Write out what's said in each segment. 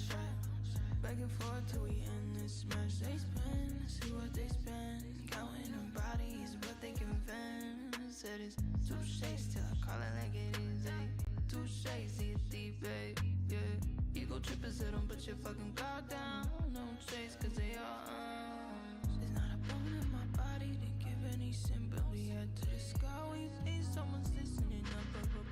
track. Back and forth till we end this match. They spin, see what they spend. Counting their bodies, but they can vent. Said it's 2 shades till I call it like it is, ayy. 2 shades, see it deep, babe, yeah. Ego trippin', so don't put your fucking guard down. Don't chase, cause they are There's not a bone in my body to give any sympathy. Head to the sky when you see someone's listening.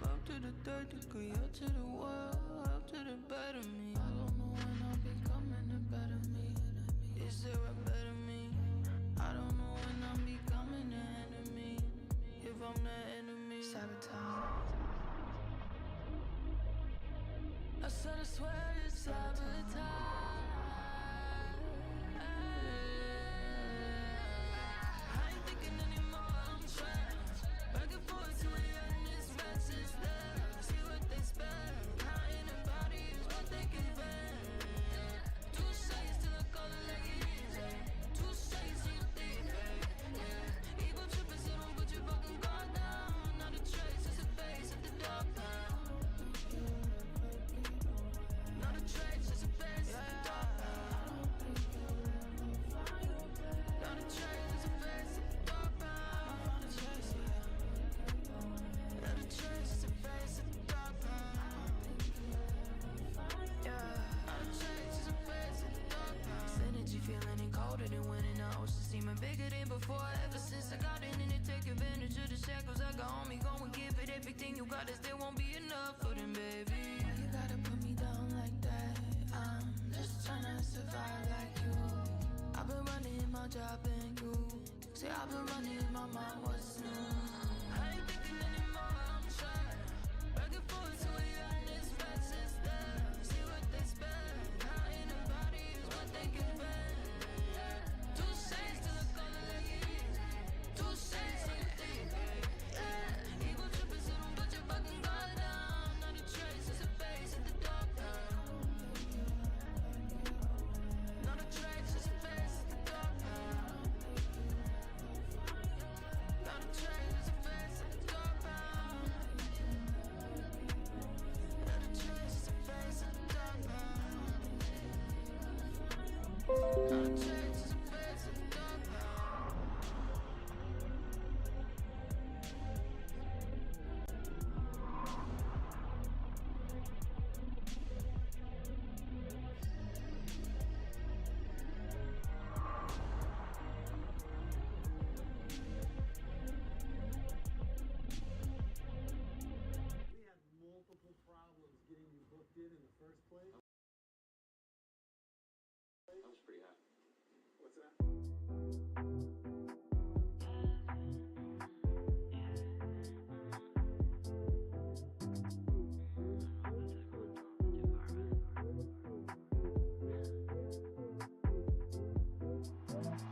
Up to the 3rd degree, up to the world, up to the better me. I don't know when I'll be coming a better me. Is there a better me? I don't know when I'm becoming the enemy. If I'm the enemy, sabotage. I said I swear it's sabotage. I ain't thinking anymore, I'm trapped. Back and forth till we end this match is there. See what they spend. Counting their bodies, what they can vent. 2 shades till I call it like it is, ayy. 2 shades in your thick, yeah. Ego trippin', so don't put your fucking guard down. Not a trace, it's a face at the dark pound. Not a trace, it's a face at the dark pound. Not a trace, it's a face at the dark pound. Not a trace, yeah. Not a trace, it's a face at the dark pound. Yeah. Not a trace, it's a face at the dark pound. This energy feeling it colder than winning. The ocean seeming bigger than before. Ever since I got in and take advantage of the shackles I got on me. Go and give it everything you got. It still won't be enough for them, baby. Why you gotta put me down like that? I'm just tryna survive like you. I've been running my job and you say I've been running my mind. What's new? I ain't thinking anymore, I'm trapped. Back and forth till we end this match is there. See what they spend. Counting their bodies, what they can vent. 2 shades till I call it like it is. 2 shades in your thick, yeah. Ego trippin', so don't put your fucking guard down. Not a trace, it's a face at the dark pound. Not a trace, it's a face at the dark pound. Not a trace, it's a face at the dark pound. Not a trace, it's a face at the dark pound. Not a trace, it's a face at the dark pound. We had multiple problems getting you booked in the first place. I was pretty happy. What's that?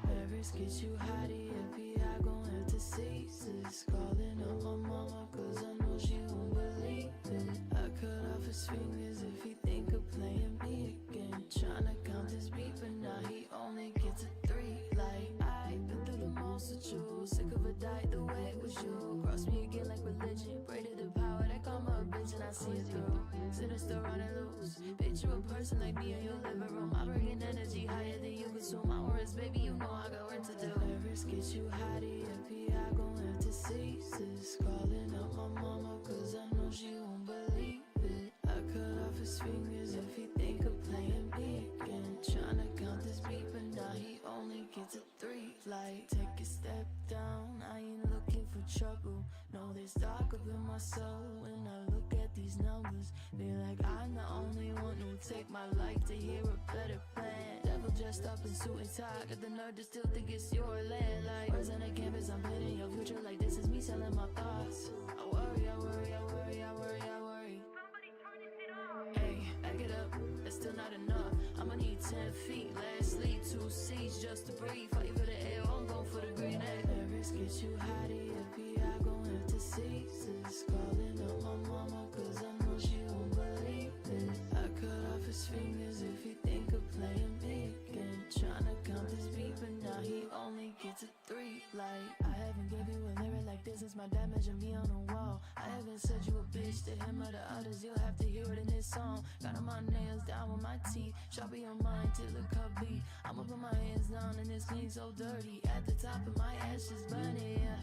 Paris get you hottie, FBI gon' have to seize this. Calling up my mama, cause I know she won't believe it. I cut off his fingers if he think of playing me again. Tryna count this beat, but now he only gets a 3. Like, I've been through the most with you. Sick of a diet the way it was you. Cross me again like religion. Pray to the power that call my bitch and I see it through. Sinister running loose. Picture a person like me in your living room. I bring in energy higher than you consume. My words, baby, you know I got work to do. Paris get you hottie, FBI gon' have to seize this. Calling out my mama, cause I know she won't believe it. I cut off his fingers if he think of playing me again. Tryna count this beat, but now he only gets a 3. Like, take a step down, I ain't looking for trouble. No, there's dark up in my soul when I look at these numbers. Feel like I'm the only one who take my life to hear a better plan. Devil dressed up in suit and tie, got the nerve to still think it's your land. Like, words on the canvas, I'm painting your future like this is me selling my thoughts. I worry, I worry, I worry, I worry, I worry. Somebody turn this shit off. Hey, back it up, that's still not enough. I'ma need 10 feet, lastly 2 seats just to breathe. Fight for the air, I'm going for the green egg. Paris get you hottie, FBI gon' have to seize this. Calling up my mama, cause I know she won't believe it. I cut off his fingers if he think of playing me again. Tryna count this beat, but now he only gets a 3. Like, I haven't gave you a lyric like this since my damage and me on the wall. wrong. I haven't said you a bitch to him or the others. You'll have to hear it in this song. Got on my nails down with my teeth. Shall be on mine till the cup beat. I'ma put my hands down and this clean so dirty. At the top of my ashes burning, yeah.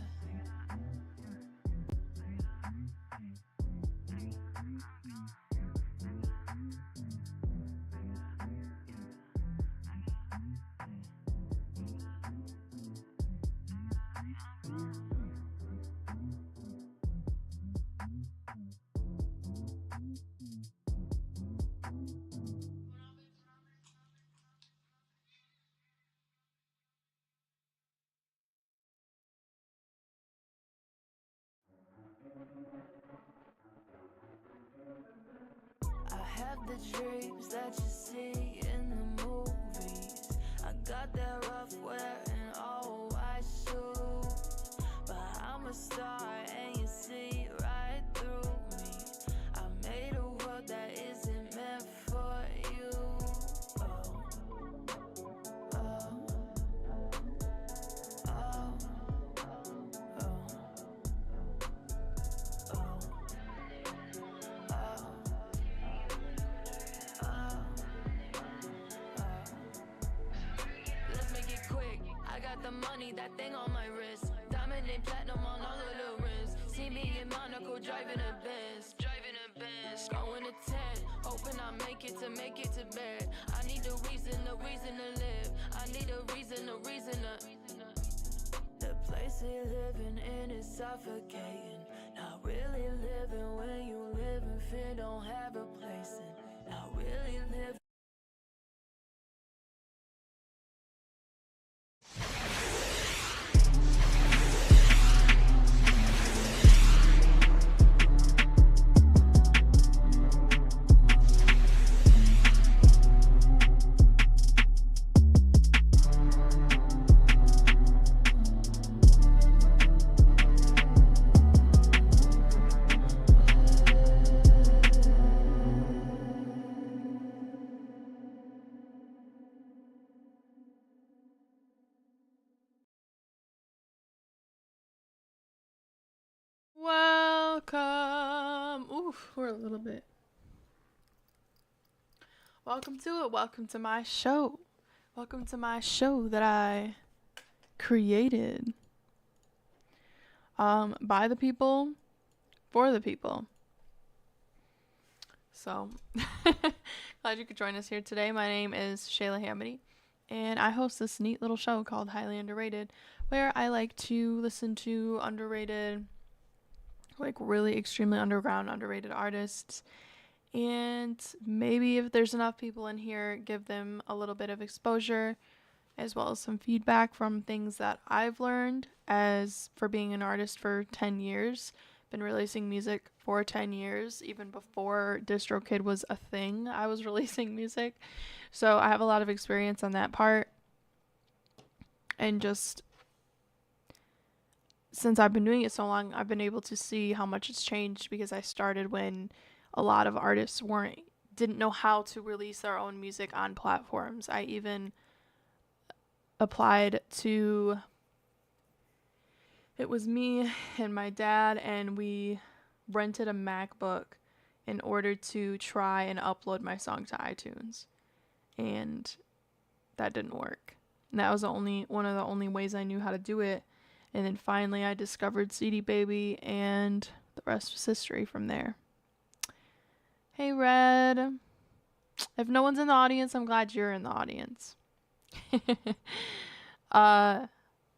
I have the dreams that you see in the movies. I got that rough wear and all white shoes, but I'm a star and you see right through me. I made a world that isn't meant for you. Oh, oh, oh, oh, oh, oh. Let's make it quick. I got the money, that thing on my wrist. Diamond and platinum on all of the rims. See me in Monaco driving a Benz. Going to 10, hoping I make it to bed. I need a reason to live. I need a reason to. The place we living in is suffocating. Not really living when you live in fear, don't have a place in. Not really living. Welcome. Oof, we're a little bit. Welcome to it. Welcome to my show. Welcome to my show that I created. By the people, for the people. So, glad you could join us here today. My name is Shayla-hamady, and I host this neat little show called Highly Underrated, where I like to listen to underrated, like really extremely underrated artists, and maybe if there's enough people in here, give them a little bit of exposure as well as some feedback from things that I've learned as for being an artist for 10 years. Been releasing music for 10 years. Even before DistroKid was a thing, I was releasing music, so I have a lot of experience on that part. And just since I've been doing it so long, I've been able to see how much it's changed, because I started when a lot of artists didn't know how to release their own music on platforms. I even applied to, it was me and my dad, and we rented a MacBook in order to try and upload my song to iTunes, and that didn't work. And that was one of the only ways I knew how to do it. And then finally I discovered CD Baby, and the rest was history from there. Hey, Red. If no one's in the audience, I'm glad you're in the audience.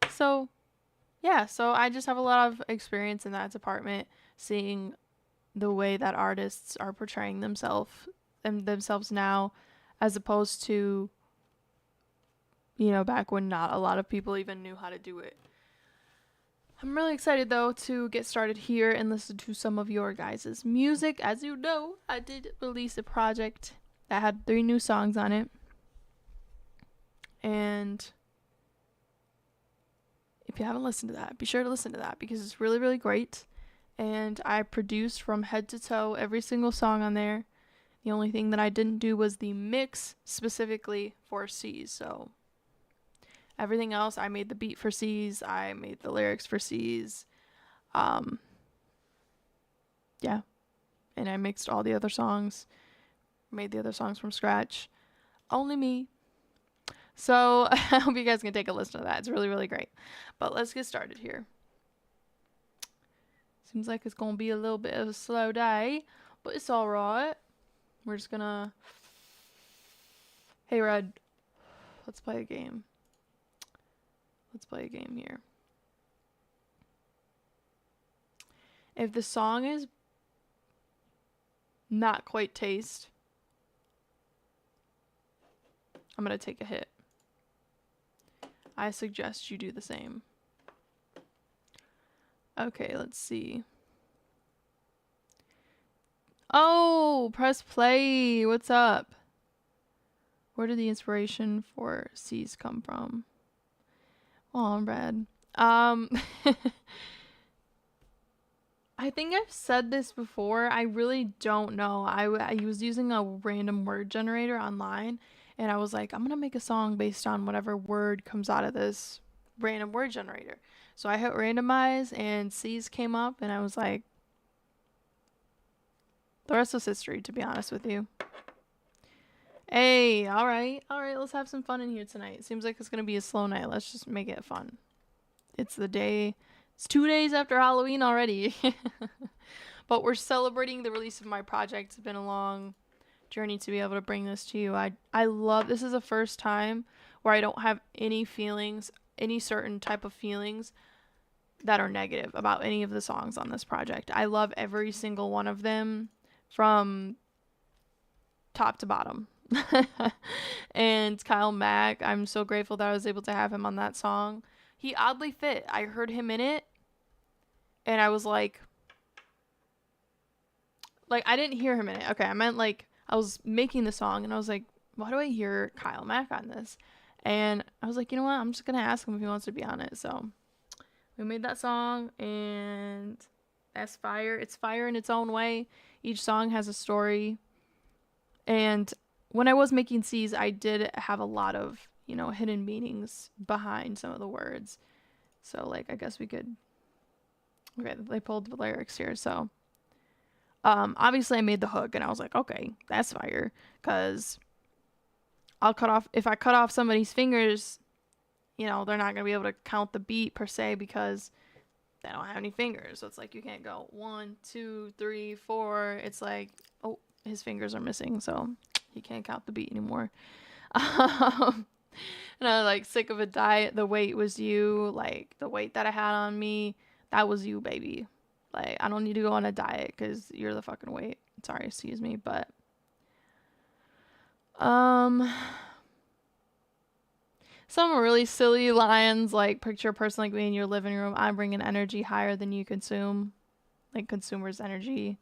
So I just have a lot of experience in that department, seeing the way that artists are portraying themselves now, as opposed to, back when not a lot of people even knew how to do it. I'm really excited, though, to get started here and listen to some of your guys' music. As you know, I did release a project that had 3 new songs on it. And if you haven't listened to that, be sure to listen to that, because it's really, really great. And I produced from head to toe every single song on there. The only thing that I didn't do was the mix specifically for C's, so everything else, I made the beat for C's, I made the lyrics for C's, yeah. And I mixed all the other songs, made the other songs from scratch. Only me. So I hope you guys can take a listen to that. It's really, really great. But let's get started here. Seems like it's going to be a little bit of a slow day, but it's all right. We're just going to... Hey, Red. Let's play a game. Let's play a game here. If the song is not quite taste, I'm going to take a hit. I suggest you do the same. Okay, let's see. Oh, press play. What's up? Where did the inspiration for C's come from? Oh, Red. I think I've said this before. I really don't know. I was using a random word generator online, and I was like, I'm going to make a song based on whatever word comes out of this random word generator. So I hit randomize, and C's came up, and I was like, the rest was history, to be honest with you. Hey, all right, let's have some fun in here tonight. Seems like it's going to be a slow night. Let's just make it fun. It's 2 days after Halloween already. But we're celebrating the release of my project. It's been a long journey to be able to bring this to you. I love, this is the first time where I don't have any feelings, any certain type of feelings that are negative about any of the songs on this project. I love every single one of them from top to bottom. And Kyle Mack, I'm so grateful that I was able to have him on that song. He oddly fit. I heard him in it, and I was like, I didn't hear him in it. Okay, I meant like, I was making the song, and I was like, why do I hear Kyle Mack on this? And I was like, you know what? I'm just going to ask him if he wants to be on it. So we made that song, and that's fire. It's fire in its own way. Each song has a story. And when I was making C's, I did have a lot of, hidden meanings behind some of the words. So, I guess we could... Okay, they pulled the lyrics here, so... obviously I made the hook, and I was like, okay, that's fire. Because if I cut off somebody's fingers, they're not going to be able to count the beat, per se, because they don't have any fingers. So it's like, you can't go 1, 2, 3, 4. It's like, oh, his fingers are missing, so he can't count the beat anymore. And I was sick of a diet. The weight was you. The weight that I had on me, that was you, baby. I don't need to go on a diet because you're the fucking weight. Sorry, excuse me, but some really silly lines, picture a person like me in your living room. I'm bringing energy higher than you consume, consumers' energy.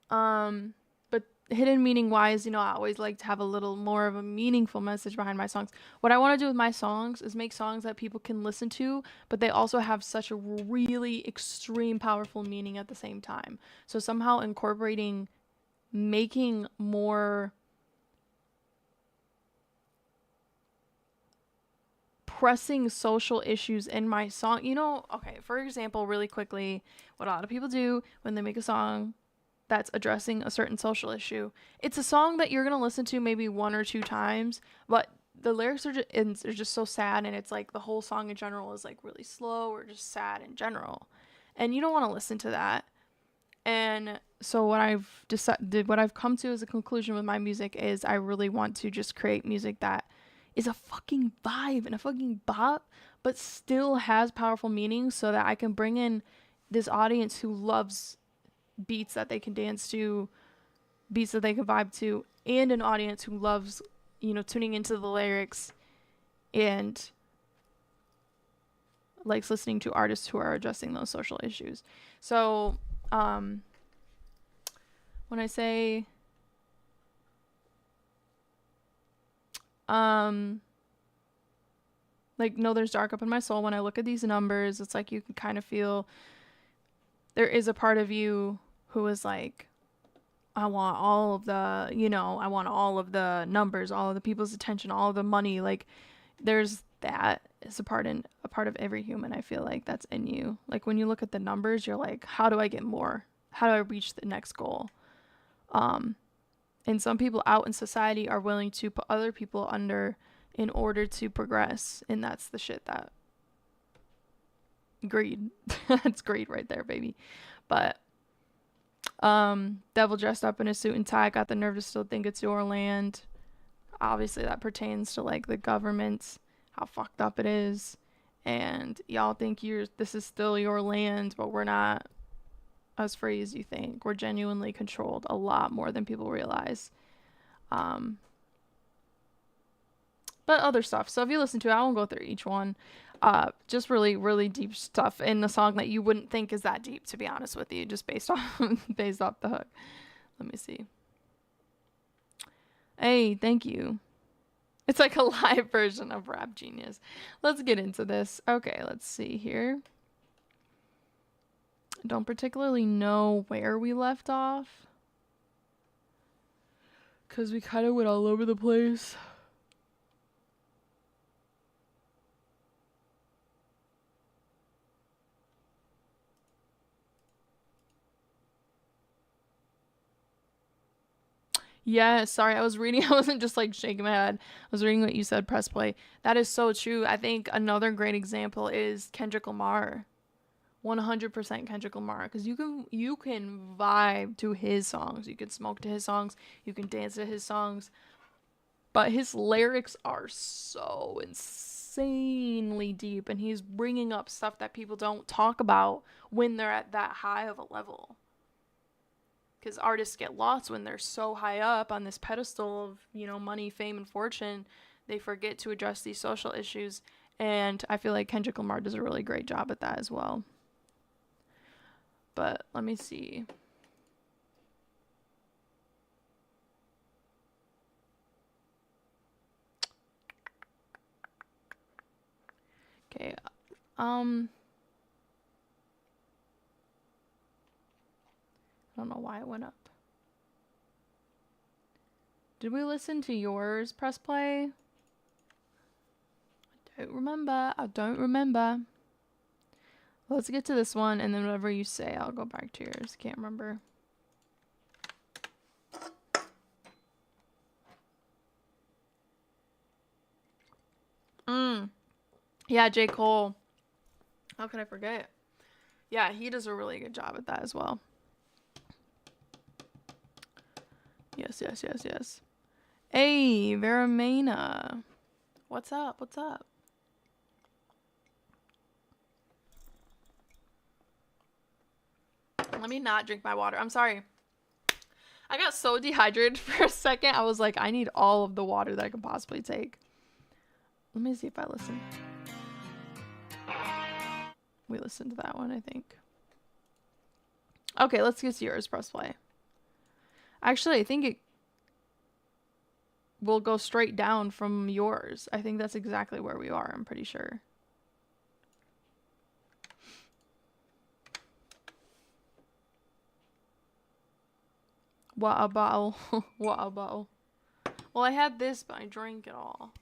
But hidden meaning wise, I always like to have a little more of a meaningful message behind my songs. What I want to do with my songs is make songs that people can listen to, but they also have such a really extreme powerful meaning at the same time. So somehow incorporating, making more pressing social issues in my song. Okay, for example, really quickly, what a lot of people do when they make a song that's addressing a certain social issue, it's a song that you're going to listen to maybe 1 or 2 times, but the lyrics are just so sad, and it's the whole song in general is really slow or just sad in general, and you don't want to listen to that. And so what I've come to as a conclusion with my music is I really want to just create music that is a fucking vibe and a fucking bop, but still has powerful meaning, so that I can bring in this audience who loves beats that they can dance to, beats that they can vibe to, and an audience who loves, tuning into the lyrics and likes listening to artists who are addressing those social issues. So, when I say, no, there's dark up in my soul. When I look at these numbers, it's you can kind of feel there is a part of you who is I want all of the, I want all of the numbers, all of the people's attention, all of the money. There's that is a part of every human. I feel like that's in you. Like when you look at the numbers, you're like, how do I get more? How do I reach the next goal? And some people out in society are willing to put other people under in order to progress. And that's the shit that greed. That's greed right there, baby. But devil dressed up in a suit and tie, got the nerve to still think it's your land. Obviously that pertains to like the government, how fucked up it is, and y'all think this is still your land, but we're not as free as you think. We're genuinely controlled a lot more than people realize. But other stuff. So if you listen to it, I won't go through each one. Just really, really deep stuff in the song that you wouldn't think is that deep, to be honest with you, just based off the hook. Let me see. Hey, thank you. It's like a live version of Rap Genius. Let's get into this. Okay, let's see here. Don't particularly know where we left off, because we kind of went all over the place. Yeah, sorry, I was reading. I wasn't just like shaking my head. I was reading what you said, press play. That is so true. I think another great example is Kendrick Lamar. 100% Kendrick Lamar, because you can vibe to his songs. You can smoke to his songs. You can dance to his songs. But his lyrics are so insanely deep, and he's bringing up stuff that people don't talk about when they're at that high of a level. Because artists get lost when they're so high up on this pedestal of, you know, money, fame, and fortune. They forget to address these social issues. And I feel like Kendrick Lamar does a really great job at that as well. But let me see. Okay. I don't know why it went up. Did we listen to yours, press play? I don't remember. Let's get to this one, and then whatever you say, I'll go back to yours. Can't remember. Yeah, J. Cole. How could I forget? Yeah, he does a really good job at that as well. Yes. Hey, Veramena. What's up? Let me not drink my water. I'm sorry. I got so dehydrated for a second. I was like, I need all of the water that I can possibly take. Let me see if I listen. We listened to that one, I think. Okay, let's get to yours. Press play. Actually, I think it will go straight down from yours. I think that's exactly where we are. I'm pretty sure. What a bottle. What a bottle. Well, I had this, but I drank it all.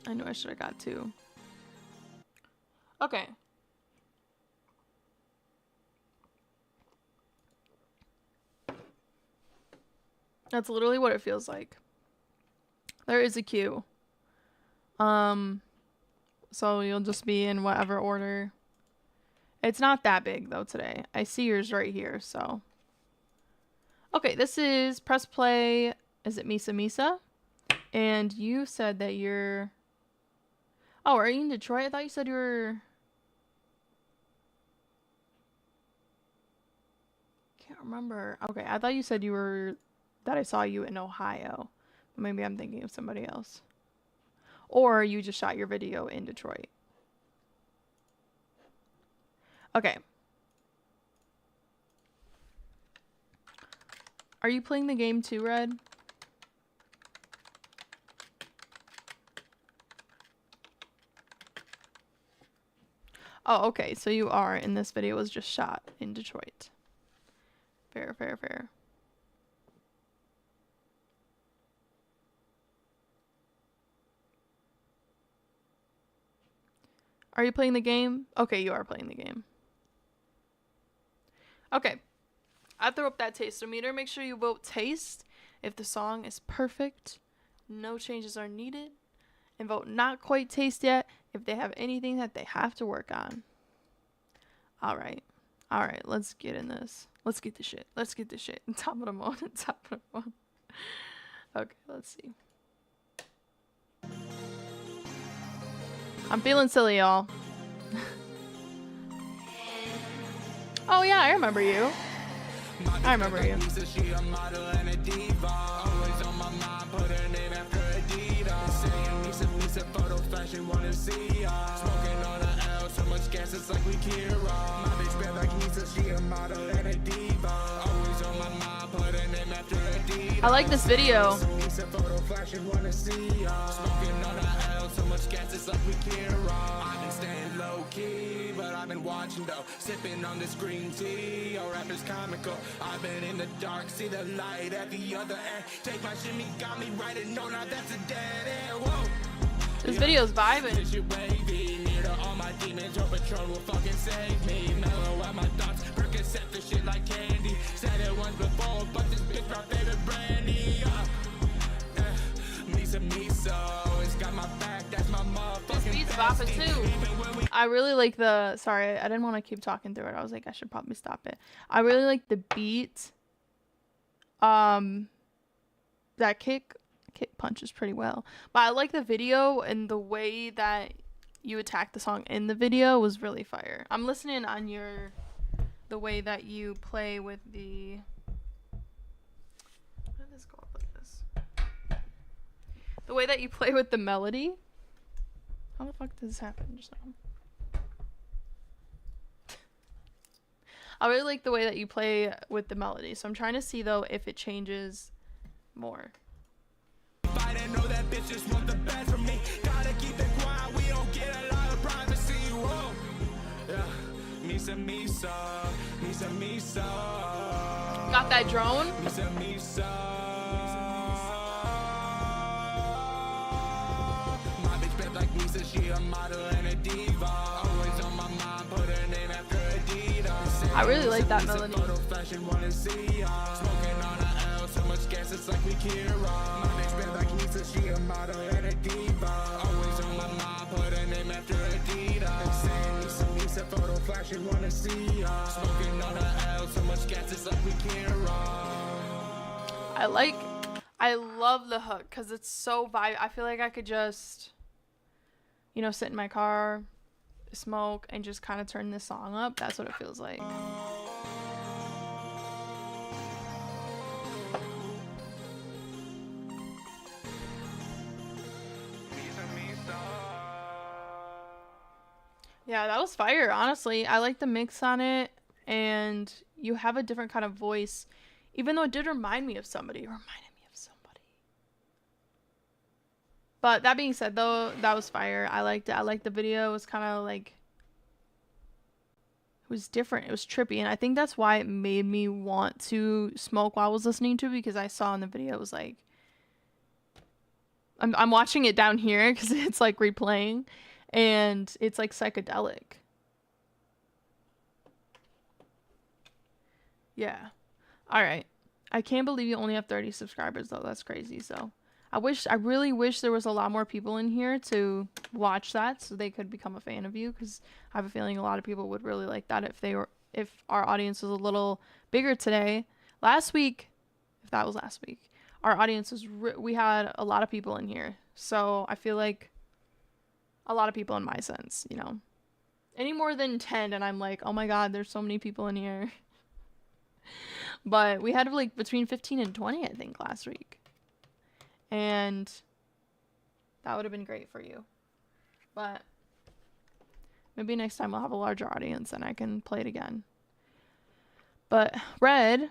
I knew I should have got two. Okay. That's literally what it feels like. There is a queue. So you'll just be in whatever order. It's not that big though today. I see yours right here, so. Okay, this is press play. Is it Misa? And you said that you're... Oh, are you in Detroit? I thought you said you were... Can't remember. Okay, I thought you said you were... That I saw you in Ohio. Maybe I'm thinking of somebody else. Or you just shot your video in Detroit. Okay. Are you playing the game too, Red? Oh, okay. So you are, and this video was just shot in Detroit. Fair. Are you playing the game? Okay, you are playing the game. Okay. I throw up that taste-o-meter. Make sure you vote taste if the song is perfect, no changes are needed, and vote not quite taste yet if they have anything that they have to work on. All right, let's get in this. Let's get this shit. Top of the morning. Okay, let's see. I'm feeling silly, y'all. Oh yeah, I remember you. I like this video. I've been watching though, sipping on this green tea. Your rap is comical. I've been in the dark, see the light at the other end. Take my shimmy, got me right, and no, now that's a dead end. Whoa. This video's vibing. All my demons, your Patron will fucking save me. Mellow out my thoughts, Percocet the shit like candy. Said it once before, but this bitch my favorite brandy. Miso, it's got my back, that's my motherfucking. This beat's bopping too. I really like the. Sorry, I didn't want to keep talking through it. I was like, I should probably stop it. I really like the beat. That kick punches pretty well, but I like the video, and the way that you attack the song in the video was really fire. I'm listening on the way that you play with the. What did this go up like this? The way that you play with the melody. How the fuck did this happen just now? I really like the way that you play with the melody, so I'm trying to see though if it changes more. I didn't know that bitch just want the best from me. Gotta keep it quiet, we don't get a lot of privacy. Whoa. Yeah. Miso. Got that drone? Miso. My bitch been like Misa, she a model and a diva. Always on my mind, put her name after Adidas. I really like that melody. Fashion wanna see ya. Smoking on a L, so much gas it's like we Kira. My bitch been like Misa, she a model and a diva. Always on my mind, put her name after Adidas. Saying Misa, photo flashing wanna see ya. Smoking on a L, so much gas it's like we Kira. I love the hook because it's so vibe. I feel like I could just, sit in my car, smoke, and just kind of turn this song up. That's what it feels like. Yeah, that was fire, honestly. I like the mix on it, and you have a different kind of voice, even though it did remind me of somebody. It reminded me of somebody. But that being said, though, that was fire. I liked it. I liked the video. It was kind of like, it was different. It was trippy, and I think that's why it made me want to smoke while I was listening to it, because I saw in the video it was like, I'm watching it down here because it's like replaying, and it's like psychedelic. Yeah. All right. I can't believe you only have 30 subscribers though. That's crazy. So I really wish there was a lot more people in here to watch that so they could become a fan of you, because I have a feeling a lot of people would really like that if our audience was a little bigger today. Last week, if that was last week, our audience was we had a lot of people in here. So I feel like a lot of people in my sense, any more than 10 and I'm like, oh my god, there's so many people in here. But we had like between 15 and 20 I think last week, and that would have been great for you. But maybe next time we'll have a larger audience and I can play it again. But Red,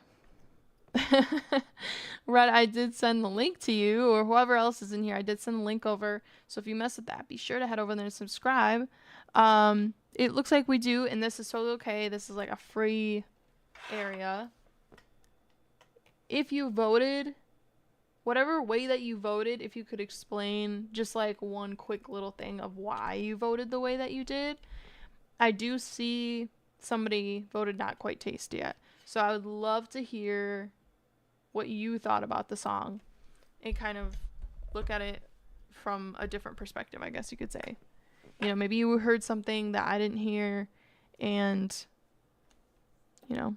I did send the link to you, or whoever else is in here. I did send the link over, so if you mess with that, be sure to head over there and subscribe. It looks like we do, and this is totally okay. This is like a free area. If you voted whatever way that you voted, if you could explain just like one quick little thing of why you voted the way that you did. I do see somebody voted not quite taste yet. So I would love to hear what you thought about the song and kind of look at it from a different perspective, I guess you could say. You know, maybe you heard something that I didn't hear, and, you know.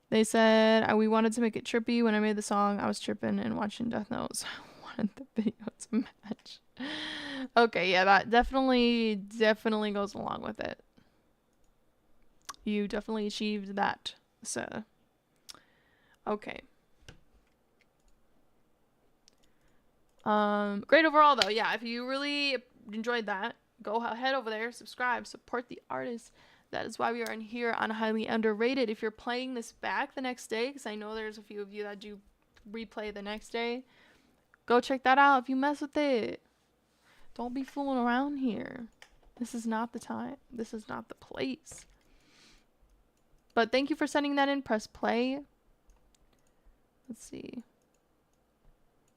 They said, we wanted to make it trippy. When I made the song, I was tripping and watching Death Note, so I wanted the video to match. Okay, yeah, that definitely goes along with it. You definitely achieved that, so. Okay. Great overall, though. Yeah, if you really enjoyed that, go head over there, subscribe, support the artist. That is why we are in here on Highly Underrated. If you're playing this back the next day, because I know there's a few of you that do replay the next day, go check that out if you mess with it. Don't be fooling around here. This is not the time. This is not the place. But thank you for sending that in. Press play. Let's see.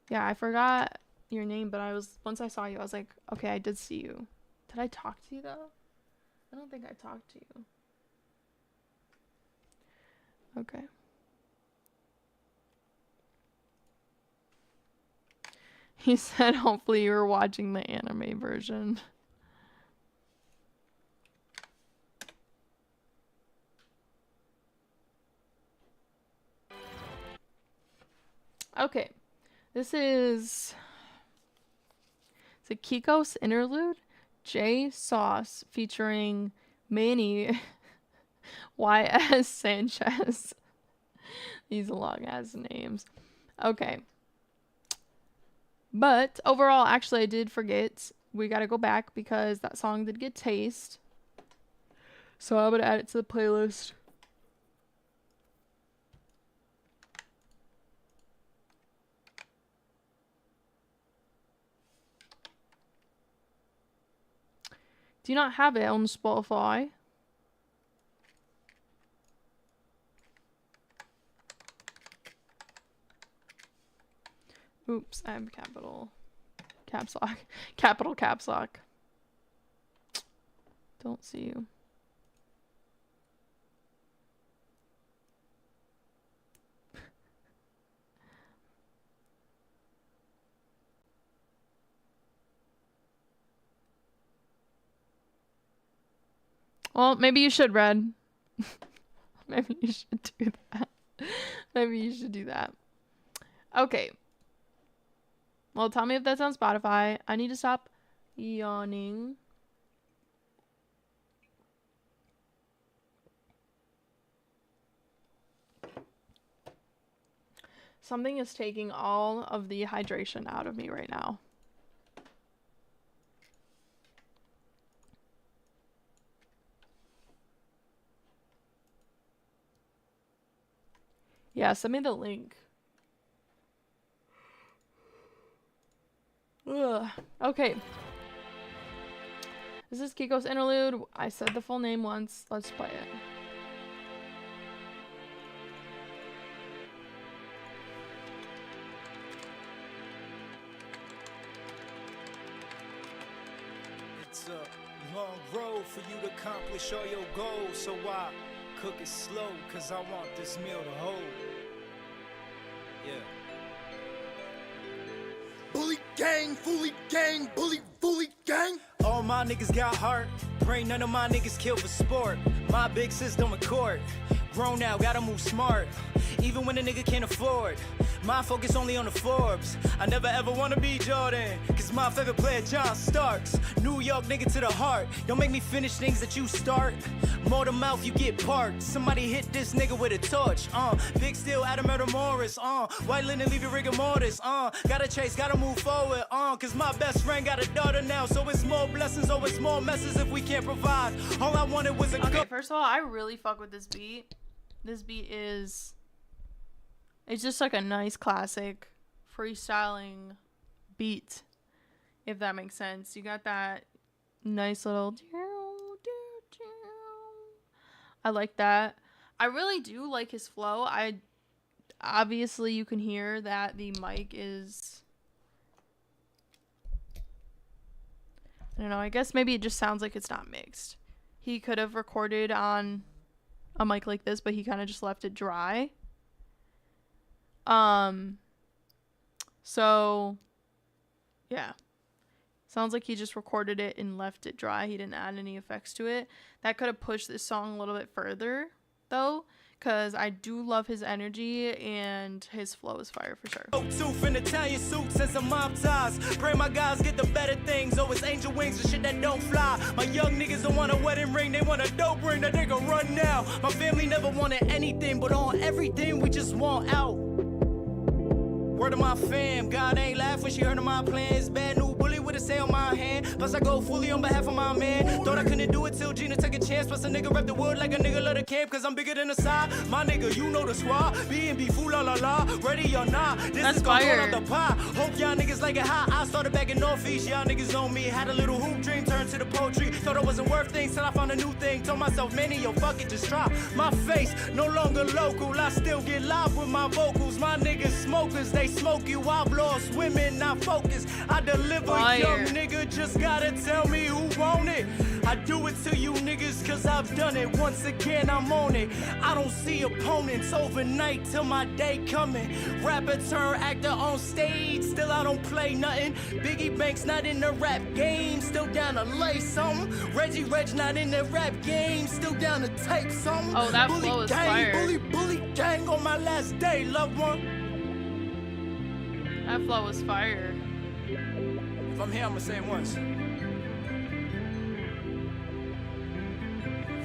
Yeah, I forgot your name, but once I saw you, I was like, okay, I did see you. Did I talk to you though? I don't think I talked to you. Okay. He said hopefully you were watching the anime version. Okay. This is the Kiko's Interlude, J Sauce featuring Manny Y.S. Sanchez. These long ass names. Okay. But overall, actually, I did forget. We gotta go back because that song did get taste. So I'm gonna add it to the playlist. Do you not have it on Spotify? Oops, I have capital caps lock. Capital caps lock. Don't see you. Well, maybe you should, Red. Maybe you should do that. Maybe you should do that. Okay. Well, tell me if that's on Spotify. I need to stop yawning. Something is taking all of the hydration out of me right now. Yeah, send me the link. Ugh. Okay. This is Kiko's Interlude. I said the full name once. Let's play it. It's a long road for you to accomplish all your goals, so I cook it slow, cause I want this meal to hold. Yeah. Bully gang, bully gang. All my niggas got heart, brain, none of my niggas kill for sport. My big system in court, grown now, gotta move smart. Even when a nigga can't afford, my focus only on the Forbes. I never ever wanna be Jordan, cause my favorite player John Starks. New York nigga to the heart, don't make me finish things that you start. More the mouth, you get parked. Somebody hit this nigga with a torch, Big steel, Adam Murder Morris, White linen, leave your rigor mortis, Gotta chase, gotta move forward, cause my best friend got a daughter now. So it's more blessings, or it's more messes if we can't provide. All I wanted was a Okay, first of all, I really fuck with this beat. This beat is... It's just like a nice classic freestyling beat, if that makes sense. You got that nice little... I like that. I really do like his flow. I obviously you can hear that the mic is, I don't know, I guess maybe it just sounds like it's not mixed. He could have recorded on a mic like this, but he kind of just left it dry. So yeah, sounds like he just recorded it and left it dry. He didn't add any effects to it. That could have pushed this song a little bit further though, because I do love his energy and his flow is fire for sure. Tooth in Italian suits and some mob ties. Pray my guys get the better things. Oh, it's angel wings and shit that don't fly. My young niggas don't want a wedding ring, they want a dope ring that they can run now. My family never wanted anything, but on everything we just want out. Word of my fam, God ain't laugh when she heard of my plans. Bad new bully with a say on my hand. Plus I go fully on behalf of my man. Thought I couldn't do it till Gina took a chance. Plus a nigga rep the wood like a nigga love the camp. Cause I'm bigger than the side. My nigga, you know the squad. B&B fool la la la. Ready or not, this That's is gonna fire. go out the pie. Hope y'all niggas like it hot. I started back in Northeast, y'all niggas know me. Had a little hoop dream, turned to the poetry. Thought it wasn't worth things till I found a new thing. Told myself, man, yo, fuck it, just try. My face, no longer local. I still get live with my vocals. My niggas smokers, they smoke you. I've lost women, not focused. I deliver, Fire. young nigga, just gotta tell me who want it. I do it to you niggas cause I've done it. Once again, I'm on it. I don't see opponents overnight till my day coming. Rapper turn actor on stage, still I don't play nothing. Biggie Banks not in the rap game, still down to lay something. Reggie Reg not in the rap game, still down to take something. Oh, that bully flow is gang, fire. bully gang on my last day, loved one. That flow was fire. If I'm here, I'ma say it once.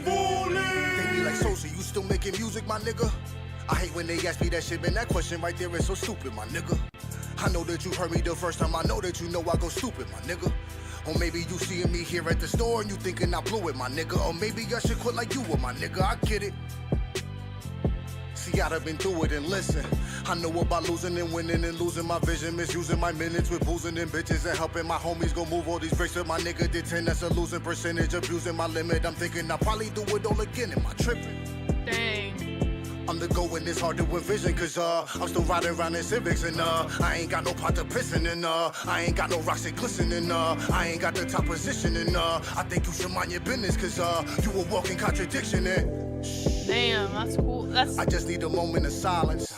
They be like, so you still making music, my nigga? I hate when they ask me that shit, man. That question right there is so stupid, my nigga. I know that you heard me the first time. I know that you know I go stupid, my nigga. Or maybe you seeing me here at the store and you thinking I blew it, my nigga. Or maybe I should quit like you were, my nigga. I get it. See, I'd have been through it and listen. I know about losing and winning and losing my vision, misusing my minutes with boozing and bitches and helping my homies go move all these bricks with my nigga did 10. That's a losing percentage, abusing my limit. I'm thinking I'll probably do it all again. Am I tripping? Dang. Undergoing it's hard to envision cause I'm still riding around in Civics and I ain't got no pot to pissin' and I ain't got no rocks that glisten and I ain't got the top position and I think you should mind your business cause you a walking contradiction and Damn, that's cool. That's I just need a moment of silence.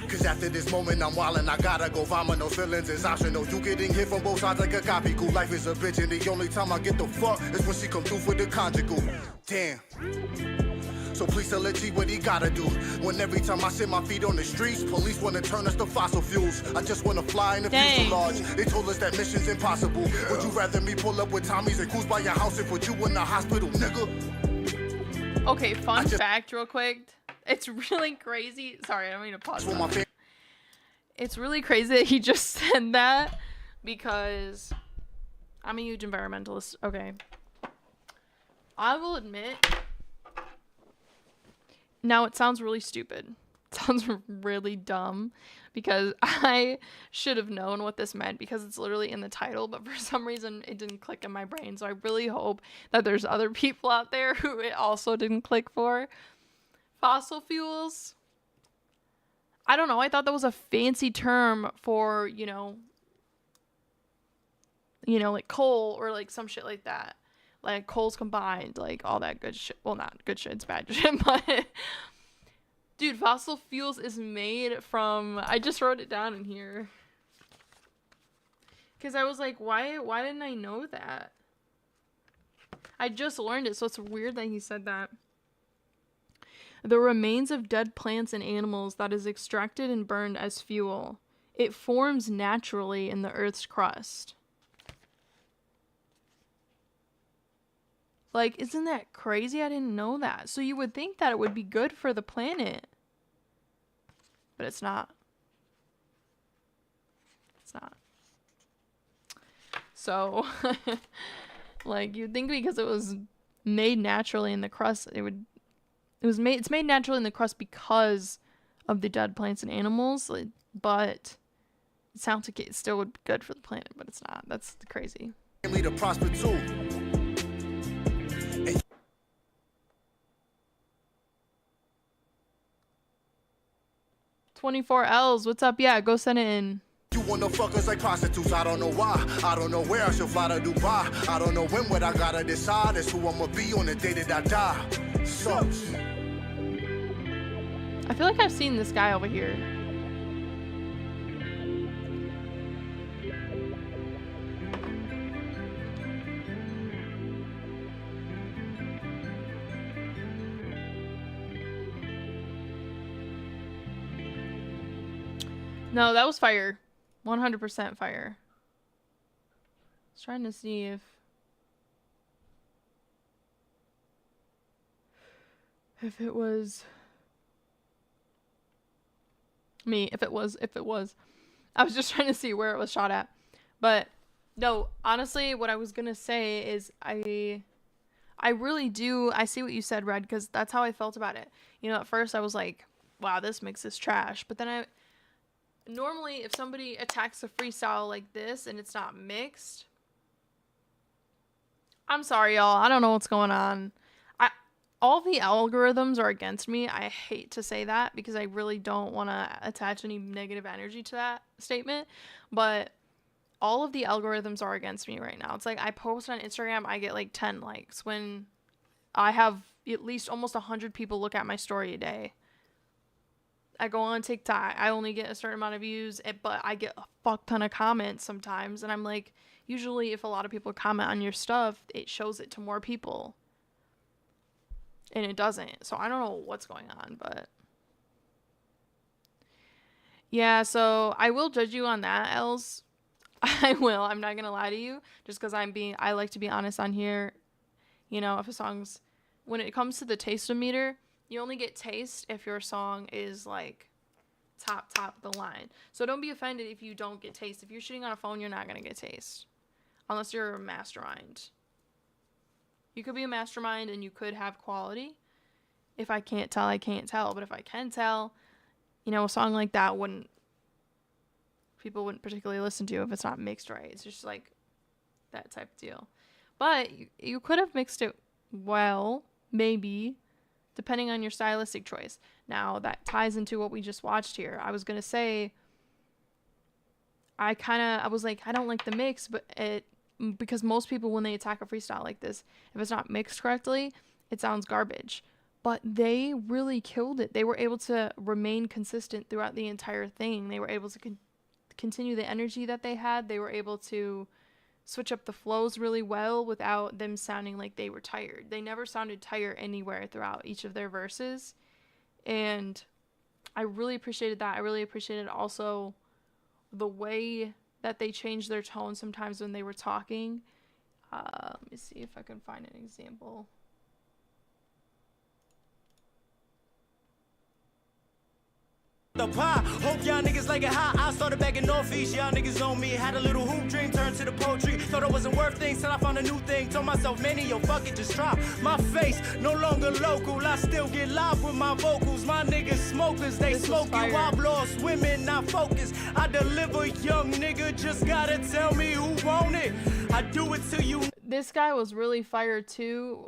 Cause after this moment I'm wildin', I gotta go vomit, no feelings is optional. You getting hit from both sides like a copy. Cool life is a bitch and the only time I get the fuck is when she come through for the conjugal. Damn. So please tell a G what he gotta do. When every time I set my feet on the streets, police wanna turn us to fossil fuels. I just wanna fly in the Dang. fuselage. They told us that mission's impossible. Would you rather me pull up with Tommies and cruise by your house and put you in the hospital, nigga? okay. Fun fact, real quick. It's really crazy. Sorry, I don't mean to pause. That's what my It's really crazy that he just said that because I'm a huge environmentalist. Okay. I will admit. Now it sounds really stupid. It sounds really dumb because I should have known what this meant because it's literally in the title, but for some reason it didn't click in my brain. So I really hope that there's other people out there who it also didn't click for. Fossil fuels. I don't know. I thought that was a fancy term for, like coal or like some shit like that. Like coals combined, like all that good shit. Well, not good shit, it's bad shit, but dude, fossil fuels is made from, I just wrote it down in here. Cause I was like, why didn't I know that? I just learned it, so it's weird that he said that. The remains of dead plants and animals that is extracted and burned as fuel. It forms naturally in the Earth's crust. Like, isn't that crazy? I didn't know that. So you would think that it would be good for the planet. But it's not. It's not. So, like, you'd think because it was made naturally in the crust, it's made naturally in the crust because of the dead plants and animals, but it sounds like it still would be good for the planet, but it's not. That's crazy. family to prosper too. 24 L's. What's up? Yeah, go send it in. You wanna fuck us like prostitutes, I don't know why. I don't know where I should fly to Dubai. I don't know when, what I gotta decide is who I'ma be on the day that I die. Sucks. I feel like I've seen this guy over here. No, that was fire. 100% fire. I was trying to see if it was me. If it was. I was just trying to see where it was shot at. But no, honestly, what I was gonna say is I really do. I see what you said, Red, because that's how I felt about it. You know, at first I was like, wow, this mix is trash. But then normally if somebody attacks a freestyle like this and it's not mixed, I'm sorry, y'all. I don't know what's going on. All the algorithms are against me. I hate to say that because I really don't want to attach any negative energy to that statement. But all of the algorithms are against me right now. It's like I post on Instagram, I get like 10 likes when I have at least almost 100 people look at my story a day. I go on TikTok, I only get a certain amount of views, but I get a fuck ton of comments sometimes. And I'm like, usually if a lot of people comment on your stuff, it shows it to more people. And it doesn't. So I don't know what's going on, but yeah, so I will judge you on that, Els. I will. I'm not going to lie to you just because I like to be honest on here. You know, if a song's, when it comes to the taste-o-meter, you only get taste if your song is like top of the line. So don't be offended if you don't get taste. If you're shooting on a phone, you're not going to get taste unless you're a mastermind. You could be a mastermind and you could have quality. If I can't tell, I can't tell. But if I can tell, you know, a song like that people wouldn't particularly listen to if it's not mixed right. It's just like that type of deal. But you could have mixed it well, maybe, depending on your stylistic choice. Now, that ties into what we just watched here. I was going to say, I was like, I don't like the mix, but because most people, when they attack a freestyle like this, if it's not mixed correctly, it sounds garbage. But they really killed it. They were able to remain consistent throughout the entire thing. They were able to continue the energy that they had. They were able to switch up the flows really well without them sounding like they were tired. They never sounded tired anywhere throughout each of their verses. And I really appreciated that. I really appreciated also the way that they changed their tone sometimes when they were talking. Let me see if I can find an example. The pie, hope y'all niggas like it hot. I started back in Northeast, y'all niggas on me. Had a little hoop dream, turned to the poetry. Thought it wasn't worth things till I found a new thing. Told myself, Manny, yo, fuck it, just drop. My face, no longer local. I still get live with my vocals. My niggas smokers, they smoking while lost women, not focused. I deliver, young nigga, just gotta tell me who want it. I do it to you. This guy was really fired too.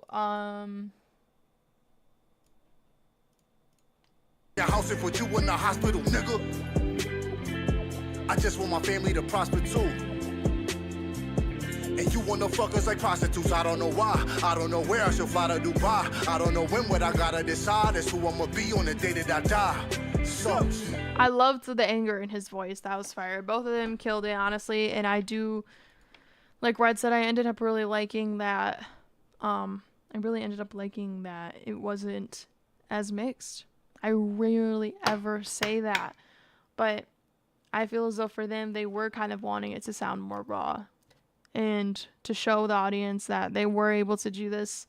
Your house and put you in the hospital, nigga. I just want my family to prosper too. And you wanna fuck us like prostitutes, I don't know why. I don't know where I should fly to Dubai. I don't know when, what I gotta decide is who I'ma be on the day that I die. Sucks. I loved the anger in his voice. That was fire. Both of them killed it, honestly. And I do, like Red said, I ended up really liking that. I really ended up liking that it wasn't as mixed. I rarely ever say that, but I feel as though for them, they were kind of wanting it to sound more raw and to show the audience that they were able to do this,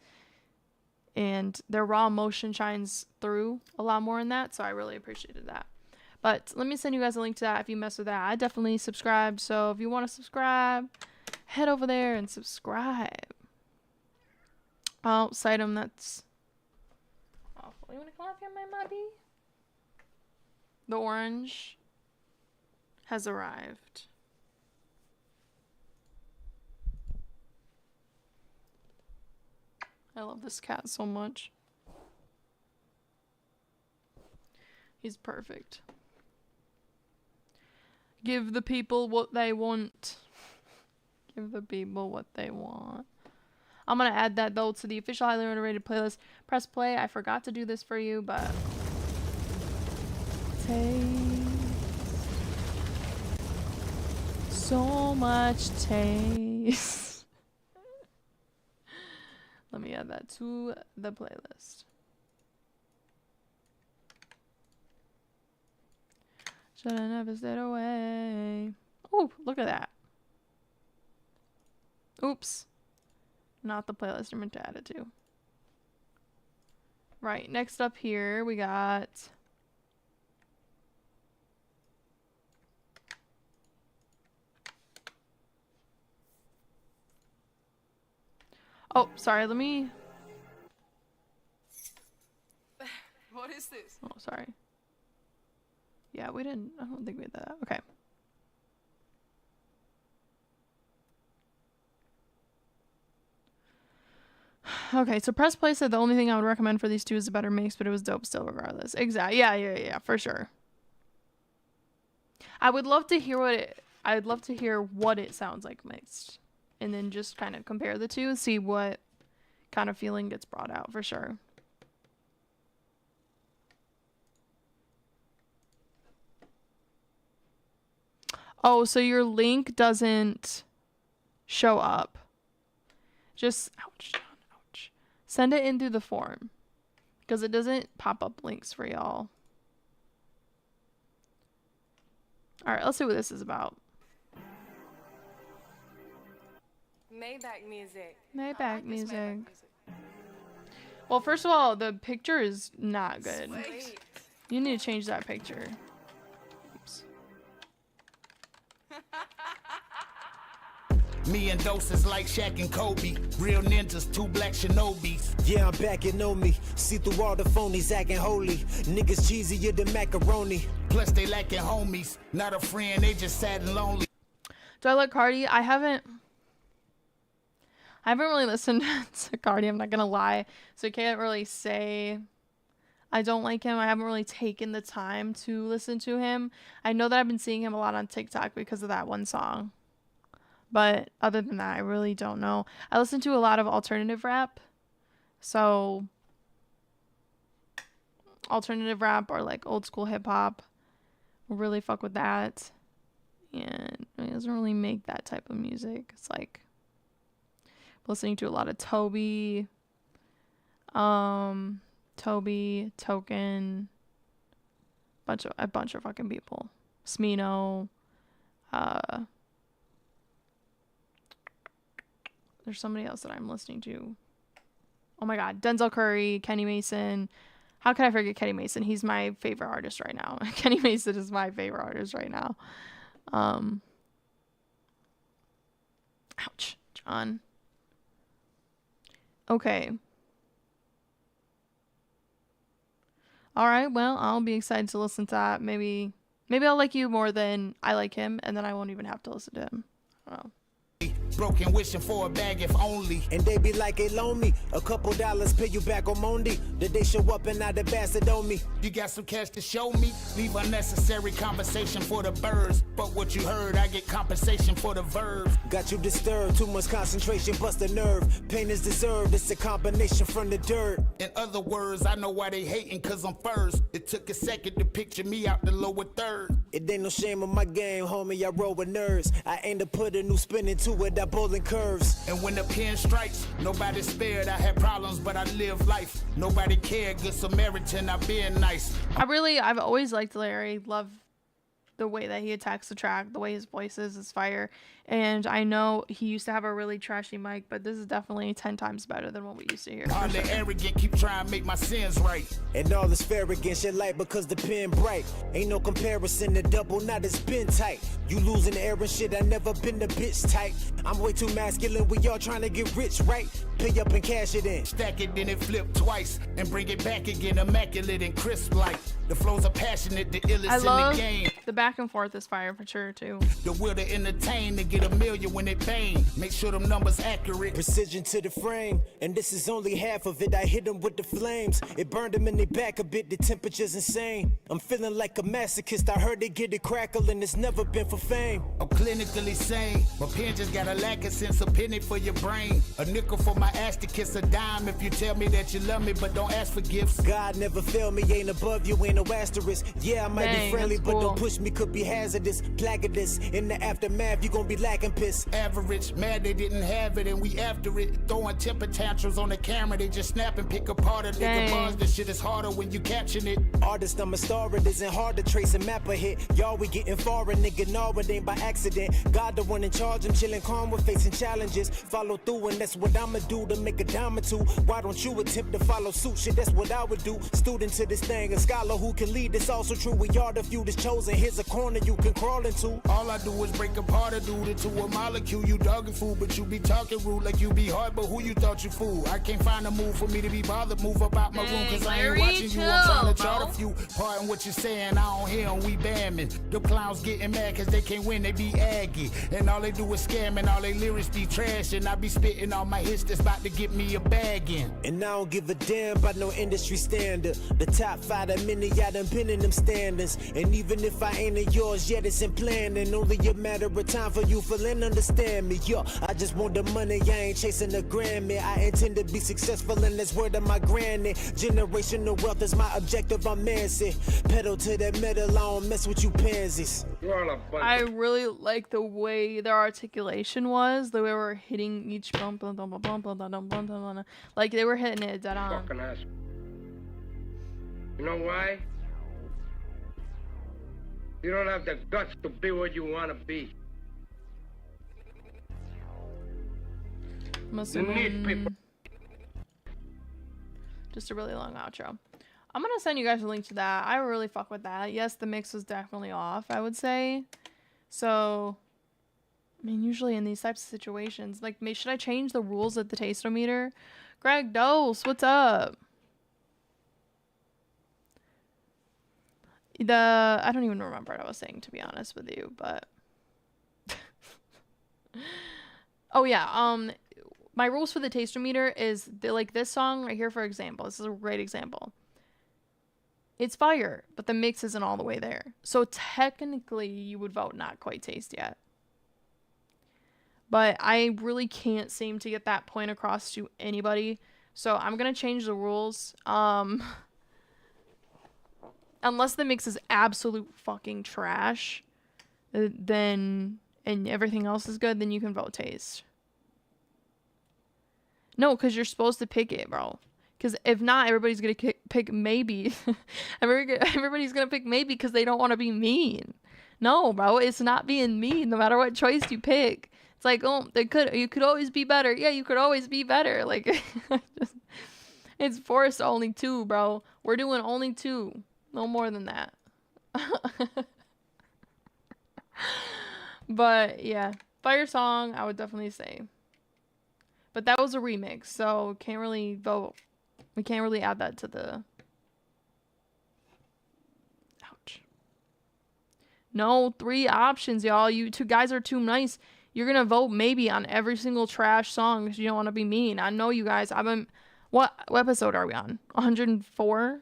and their raw emotion shines through a lot more in that. So I really appreciated that. But let me send you guys a link to that if you mess with that. I definitely subscribed. So if you want to subscribe, head over there and subscribe. I'll cite them. That's you want to come off here, my Mobby? The orange has arrived. I love this cat so much. He's perfect. Give the people what they want. Give the people what they want. I'm going to add that, though, to the official Highly Underrated playlist. Press play. I forgot to do this for you, but... Taste. So much taste. Let me add that to the playlist. Should I never stayed away? Oh, look at that. Oops. Not the playlist I meant to add it to. Right, next up here we got... Oh, sorry, let me... What is this? Oh, sorry. Yeah, we didn't... I don't think we did that. Okay. Okay, so Press Play said the only thing I would recommend for these two is a better mix, but it was dope still regardless. Exactly. Yeah, for sure. I would love to hear what it sounds like mixed. And then just kind of compare the two, see what kind of feeling gets brought out for sure. Oh, so your link doesn't show up. Just, ouch. Send it in through the form. Because it doesn't pop up links for y'all. Alright, let's see what this is about. Maybach music. Maybach music. Well, first of all, the picture is not good. Sweet. You need to change that picture. Oops. Me and doses like Shaq and Kobe. Real ninjas, two black shinobis. Yeah, I'm back and know me. See through all the phonies acting holy. Niggas cheesier than macaroni. Plus they lacking homies. Not a friend, they just sad and lonely. Do I like Cardi? I haven't really listened to Cardi, I'm not gonna lie. So I can't really say I don't like him. I haven't really taken the time to listen to him. I know that I've been seeing him a lot on TikTok because of that one song. But other than that, I really don't know. I listen to a lot of alternative rap. So alternative rap or like old school hip hop. Really fuck with that. And he doesn't really make that type of music. It's like listening to a lot of Toby, Token, a bunch of fucking people. Smino, there's somebody else that I'm listening to. Oh my god, Denzel Curry, Kenny Mason. How can I forget Kenny Mason? He's my favorite artist right now. Kenny Mason is my favorite artist right now. Ouch, John. Okay. Alright, well, I'll be excited to listen to that. Maybe I'll like you more than I like him, and then I won't even have to listen to him. I don't know. Broken wishing for a bag if only. And they be like, hey, loan me a couple dollars, pay you back on Monday. Did they show up and not the bastard on me? You got some cash to show me? Leave unnecessary conversation for the birds. But what you heard, I get compensation for the verbs. Got you disturbed, too much concentration, bust a nerve. Pain is deserved, it's a combination from the dirt. In other words, I know why they hating, cause I'm first. It took a second to picture me out the lower third. It ain't no shame in my game, homie, I roll with nerves. I aim to put a new spin into it, I bowling curves. And when the pen strikes, nobody's spared. I had problems, but I live life. Nobody cared, good Samaritan, I been nice. I've always liked Larry. Love the way that he attacks the track, the way his voice is fire. And I know he used to have a really trashy mic, but this is definitely 10 times better than what we used to hear. Hardly arrogant, keep trying to make my sins right. And all is fair against your light because the pen bright. Ain't no comparison to double, not it's been tight. You losing air and shit, I never been the bitch tight. I'm way too masculine, we all trying to get rich, right? Pay up and cash it in. Stack it, then it flip twice. And bring it back again, immaculate and crisp like. The flows are passionate, the illest I in love the game. the back and forth is fire for sure too. The will to entertain, to get a million when it bang. Make sure them numbers accurate. Precision to the frame, and this is only half of it. I hit them with the flames. It burned them in their back a bit, the temperature's insane. I'm feeling like a masochist. I heard they get it crackling, it's never been for fame. I'm clinically sane. My pen just got a lack of sense, a penny for your brain. A nickel for my ass to kiss, a dime if you tell me that you love me, but don't ask for gifts. God never failed me, ain't above you, ain't no asterisk. Yeah, I might Dang, be friendly, that's but cool. don't push me, could be hazardous. Plagueous, in the aftermath, you gon' be lacking piss. Average, mad they didn't have it and we after it. Throwing temper tantrums on the camera, they just snap and pick apart a nigga Dang. bars. This shit is harder when you caption it. Artist, I'm a star, it isn't hard to trace and map a hit. Y'all, we getting far, a nigga, no, it ain't by accident. God the one in charge, I'm chilling calm, we're facing challenges. Follow through, and that's what I'ma do to make a dime or two. Why don't you attempt to follow suit? Shit, that's what I would do. Student to this thing, a scholar who can lead, it's also true. We are the few that's chosen, here's a corner you can crawl into. All I do is break apart a dude into a molecule. You dogging fool, but you be talking rude like you be hard, but who you thought you fool? I can't find a move for me to be bothered. Move up out my room, cause I ain't Larry, watching you. I'm trying to chill, chart bro. a few. Pardon what you're saying, I don't hear 'em, we bamming. The clowns getting mad cause they can't win, they be aggy. And all they do is scam, and all they lyrics be trash. And I be spitting all my hits that's about to get me a bag in. And I don't give a damn about no industry standard. The top 5 that many y'all done been in them standings. And even if I ain't in yours yet, it's in planning. Only a matter of time for you feeling understand me. Yo, I just want the money, I ain't chasing the Grammy. I intend to be successful, and that's word of my granny. Generational wealth is my objective, I'm massive. Pedal to that metal, I don't mess with you pansies. I really like the way their articulation was, the way we were hitting each bump, like they were hitting it dead on. Fucking ass. You know why? You don't have the guts to be what you want to be. Must You have need been people. just a really long outro. I'm gonna send you guys a link to that. I really fuck with that. Yes, the mix was definitely off, I would say. So, I mean, usually in these types of situations, like, should I change the rules at the tastometer? Greg Dose, what's up? I don't even remember what I was saying, to be honest with you, but oh yeah, my rules for the tastometer is like this song right here, for example. This is a great example. It's fire, but the mix isn't all the way there. So technically you would vote not quite taste yet. But I really can't seem to get that point across to anybody. So I'm going to change the rules. Unless the mix is absolute fucking trash, then, and everything else is good, then you can vote taste. No, because you're supposed to pick it, bro. Because if not, everybody's going to pick maybe. Everybody's going to pick maybe because they don't want to be mean. No, bro, it's not being mean no matter what choice you pick. It's like, oh, you could always be better. Yeah, you could always be better. Like, it's forced only 2, bro. We're doing only 2. No more than that. But yeah, fire song, I would definitely say. But that was a remix, so can't really vote. We can't really add that to the... Ouch. No, 3 options, y'all. You 2 guys are too nice. You're gonna vote maybe on every single trash song because you don't want to be mean. I know you guys. What episode are we on? 104?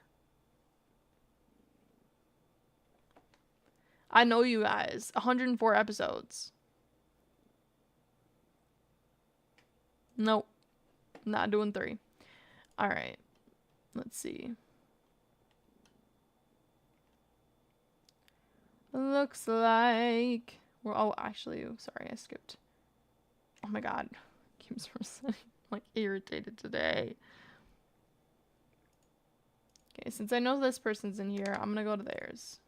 I know you guys. 104 episodes. Nope. Not doing 3. Alright. Let's see. Looks like... Oh, actually, sorry, I skipped. Oh my god. Keeps I'm like irritated today. Okay, since I know this person's in here, I'm gonna go to theirs.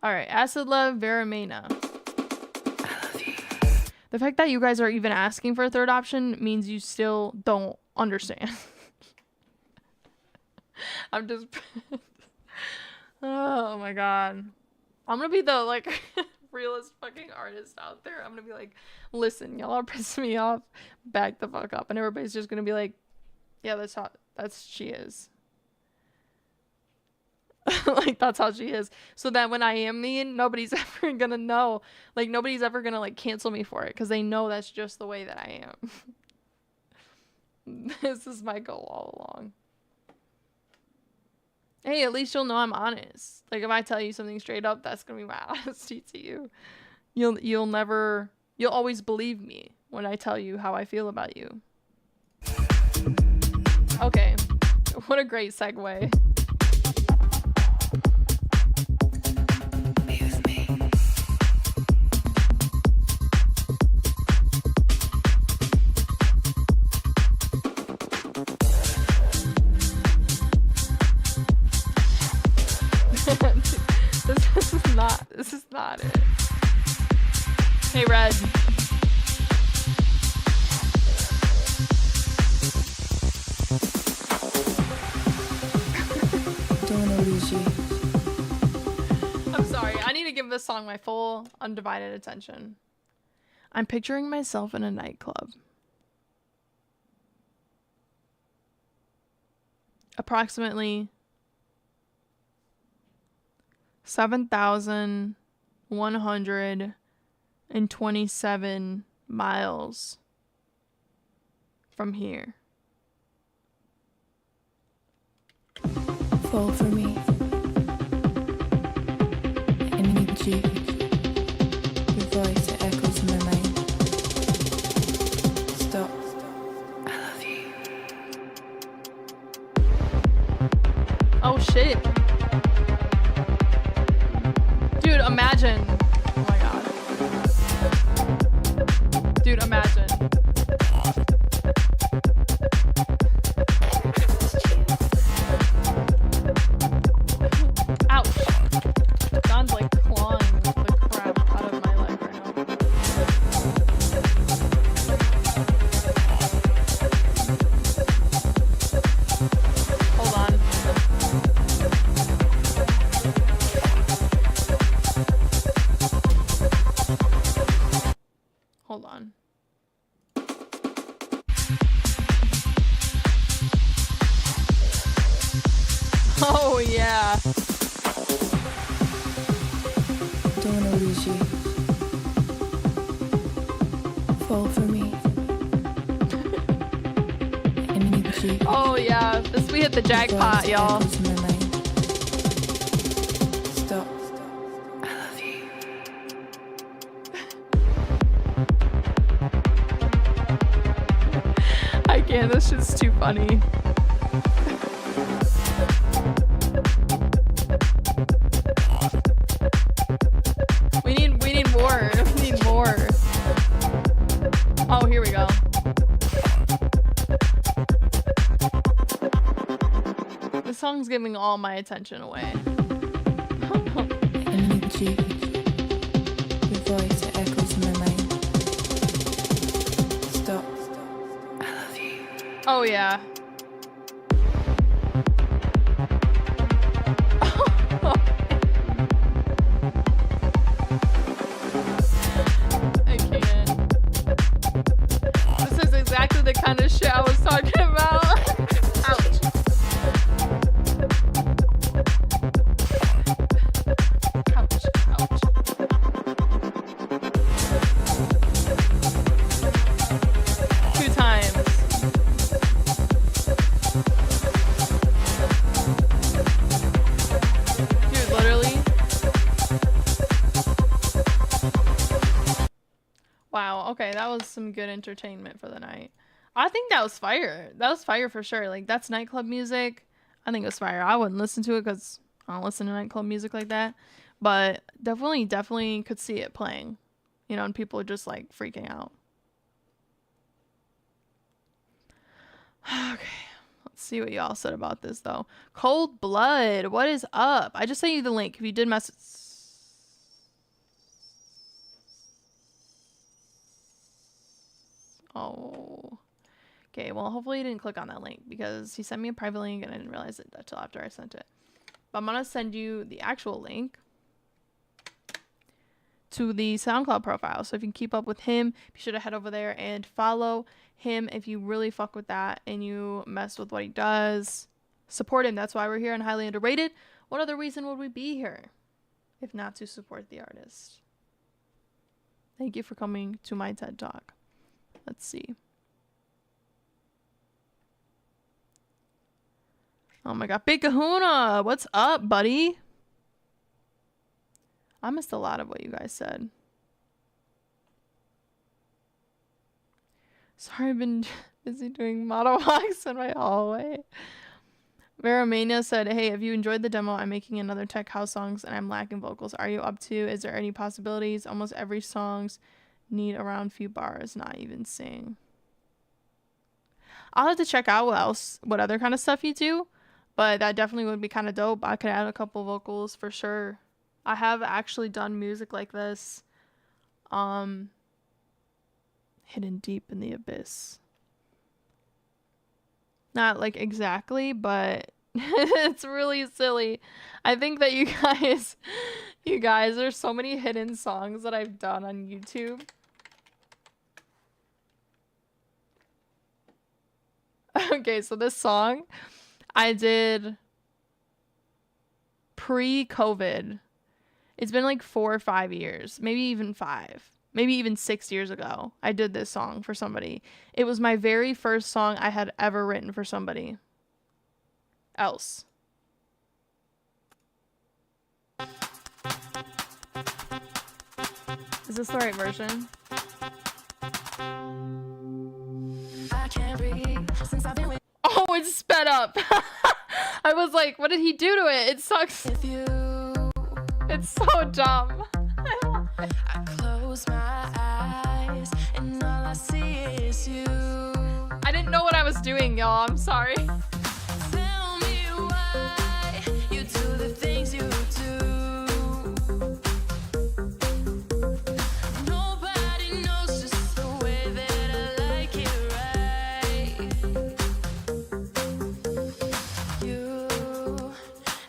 Alright, Acid Love, Veramena. I love you. The fact that you guys are even asking for a third option means you still don't understand. I'm just... Oh my god. I'm gonna be the, like, realest fucking artist out there. I'm gonna be like, listen, y'all are pissing me off. Back the fuck up. And everybody's just gonna be like, yeah, she is. Like, that's how she is. So that when I am mean, nobody's ever gonna know. Like, nobody's ever gonna, like, cancel me for it. Because they know that's just the way that I am. This is my goal all along. Hey, at least you'll know I'm honest. Like, if I tell you something straight up, that's gonna be my honesty to you. You'll always believe me when I tell you how I feel about you. Okay. What a great segue. This is not it. Hey, Red. Don't wanna lose you. I'm sorry. I need to give this song my full, undivided attention. I'm picturing myself in a nightclub. Approximately 7,127 miles from here. Fall for me. I need you. Your voice, it echoes in my mind. Stop. I love you. Oh shit. Dude, imagine. Oh my god. Dude, imagine. Ouch. John's like clawing the crap out of my leg right now. Hold on. Hold on. Oh yeah. Don't wanna lose you. Fall for me. I need you. Oh yeah. We hit the jackpot, y'all. Echoes in my mind. Stop. I love you. I can't. This shit's too funny. We need more. We need more. Oh, here we go. This song's giving all my attention away. I need you. Your voice, it echoes in my mind. Stop. I love you. Oh yeah. I can't. This is exactly the kind of shit I was talking about. Ouch. Ouch. Ouch. Two times. Dude, literally. Wow, okay, that was some good entertainment for the night. I think that was fire. That was fire for sure. Like, that's nightclub music. I think it was fire. I wouldn't listen to it because I don't listen to nightclub music like that. But definitely could see it playing. You know, and people are just, like, freaking out. Okay, let's see what y'all said about this, though. Cold Blood, what is up? I just sent you the link. If you did message... Oh. Okay, well, hopefully you didn't click on that link because he sent me a private link and I didn't realize it until after I sent it. But I'm going to send you the actual link to the SoundCloud profile. So if you can keep up with him, be sure to head over there and follow him if you really fuck with that and you mess with what he does. Support him. That's why we're here on Highly Underrated. What other reason would we be here if not to support the artist? Thank you for coming to my TED Talk. Let's see. Oh my god. Big Kahuna! What's up, buddy? I missed a lot of what you guys said. Sorry, I've been busy doing model walks in my hallway. Veramania said, hey, if you enjoyed the demo, I'm making another tech house songs and I'm lacking vocals. Are you up to? Is there any possibilities? Almost every songs need around few bars, not even sing. I'll have to check out what other kind of stuff you do, but that definitely would be kind of dope. I could add a couple vocals for sure. I have actually done music like this, hidden deep in the abyss. Not like exactly, but it's really silly. I think that you guys, there's so many hidden songs that I've done on YouTube. Okay, so this song I did pre-COVID. It's been like 4 or 5 years, maybe even 5, maybe even 6 years ago. I did this song for somebody. It was my very first song I had ever written for somebody else. Is this the right version? I can't breathe since I've been with Oh, it's sped up. I was like, what did he do to it? It sucks. you. It's so dumb. I close my eyes and all I see is you. I didn't know what I was doing, y'all. I'm sorry. Tell me why you do the things you do. Nobody knows just the way that I like it right. You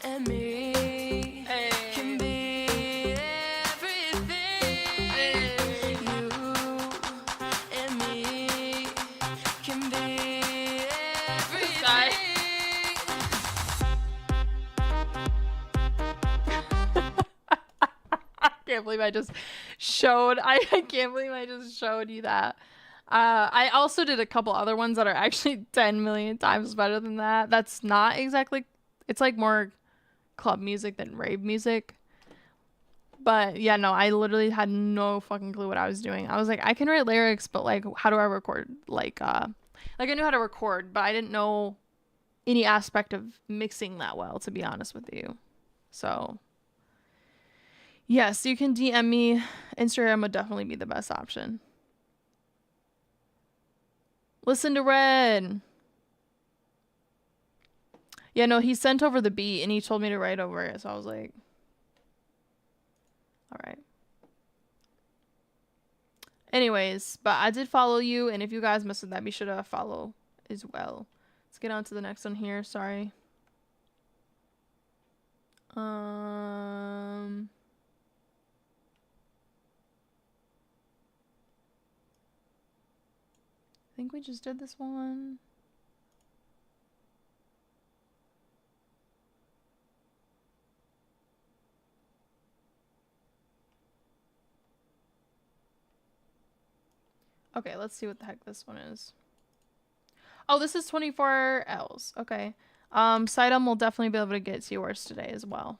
and me can be everything. You and me can be Sorry. I can't believe I just showed. I can't believe I just showed you that. I also did a couple other ones that are actually 10 million times better than that. That's not exactly. It's like more club music than rave music. But yeah, no, I literally had no fucking clue what I was doing. I was like, I can write lyrics, but like, how do I record? Like I knew how to record, but I didn't know any aspect of mixing that well, to be honest with you. So yes, you can DM me. Instagram would definitely be the best option. Listen to Red. Yeah, no, he sent over the beat and he told me to write over it. So I was like, all right. Anyways, but I did follow you. And if you guys missed that, be sure to follow as well. Let's get on to the next one here. Sorry. I think we just did this one. Okay, let's see what the heck this one is. Oh, this is 24 L's. Okay. Sidem will definitely be able to get to yours today as well.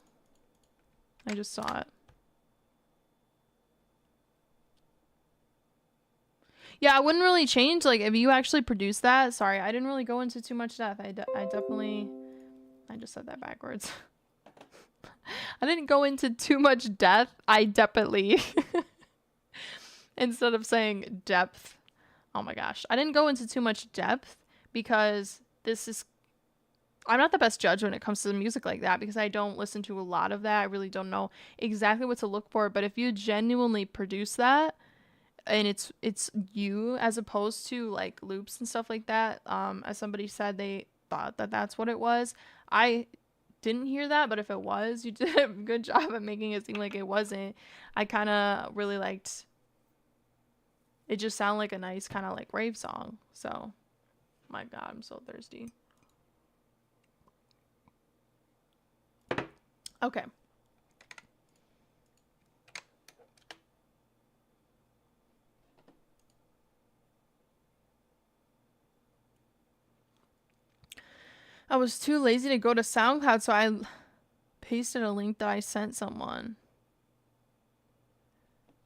I just saw it. Yeah, I wouldn't really change. Like, if you actually produce that. Sorry, I didn't really go into too much depth. I definitely... I just said that backwards. I didn't go into too much depth. I definitely... Instead of saying depth. Oh my gosh. I didn't go into too much depth because this is... I'm not the best judge when it comes to music like that because I don't listen to a lot of that. I really don't know exactly what to look for. But if you genuinely produce that and it's you as opposed to like loops and stuff like that, as somebody said they thought that that's what it was. I didn't hear that, but if it was, you did a good job at making it seem like it wasn't. I kind of really liked it. Just sounded like a nice kind of like rave song. So, my God, I'm so thirsty. Okay. I was too lazy to go to SoundCloud, so I pasted a link that I sent someone.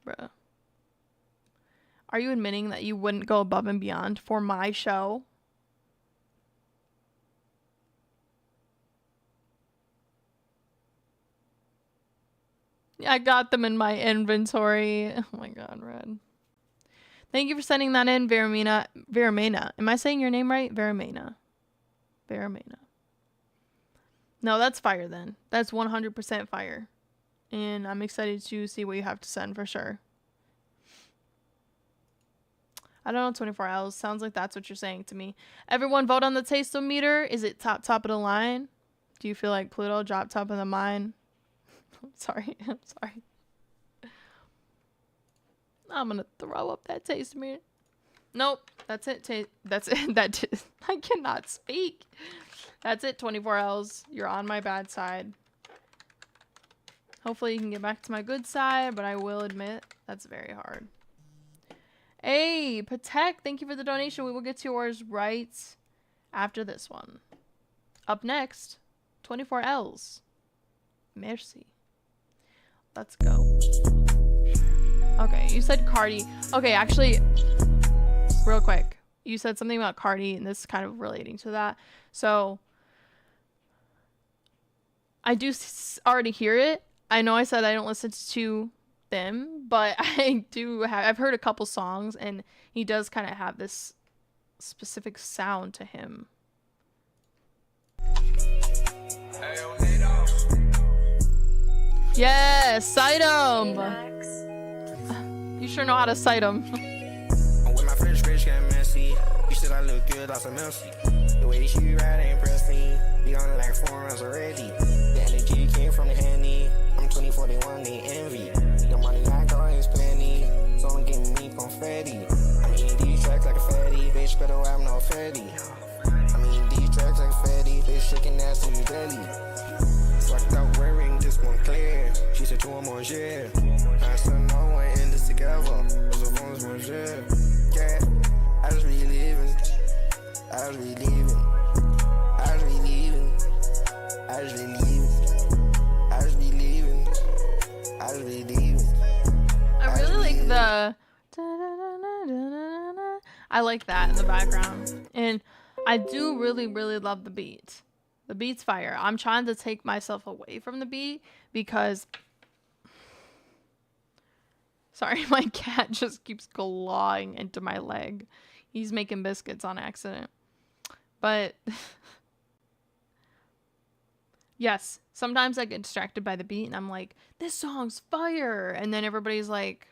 Bruh. Are you admitting that you wouldn't go above and beyond for my show? Yeah, I got them in my inventory. Oh my God, Red. Thank you for sending that in, Veramina. Veramena. Am I saying your name right? Veramena. Veramena. No, that's fire then. That's 100% fire. And I'm excited to see what you have to send for sure. I don't know, 24 hours. Sounds like that's what you're saying to me. Everyone vote on the taste-o-meter. Is it top of the line? Do you feel like Pluto dropped top of the mine? I'm sorry. I'm sorry. I'm going to throw up that taste-o-meter. Nope. That's it. That's it. I cannot speak. That's it, 24 hours. You're on my bad side. Hopefully you can get back to my good side, but I will admit that's very hard. Hey, Patek, thank you for the donation. We will get to yours right after this one. Up next, 24Ls. Merci. Let's go. Okay, you said Cardi. Okay, actually, real quick. You said something about Cardi, and this is kind of relating to that. So, I do already hear it. I know I said I don't listen to them, but I've heard a couple songs, and he does kind of have this specific sound to him. Yes, cite him. You sure know how to cite him. With my French bitch got messy. You said I look good off some Melcy. The way she ride ain't impressed me. We on like 4 rounds already. The energy came from the handy. I'm 2041, they envy. The money I got is plenty. So don't give me confetti. I'm eating these tracks like a fatty. Bitch, better I'm no fatty. I'm eating these tracks like a fatty. Bitch, shaking ass in your belly. Fucked out wearing this one clear. She said, tu vas manger. I said, no one in this together. Those are ones manger. Yeah, I just be leaving. I just be leaving. I just be leaving. I just be leaving. I just be leaving. I just be leaving. I really like the I like that in the background. And I do really, really love the beat. The beat's fire. I'm trying to take myself away from the beat because sorry, my cat just keeps clawing into my leg. He's making biscuits on accident. But yes, sometimes I get distracted by the beat and I'm like, this song's fire. And then everybody's like,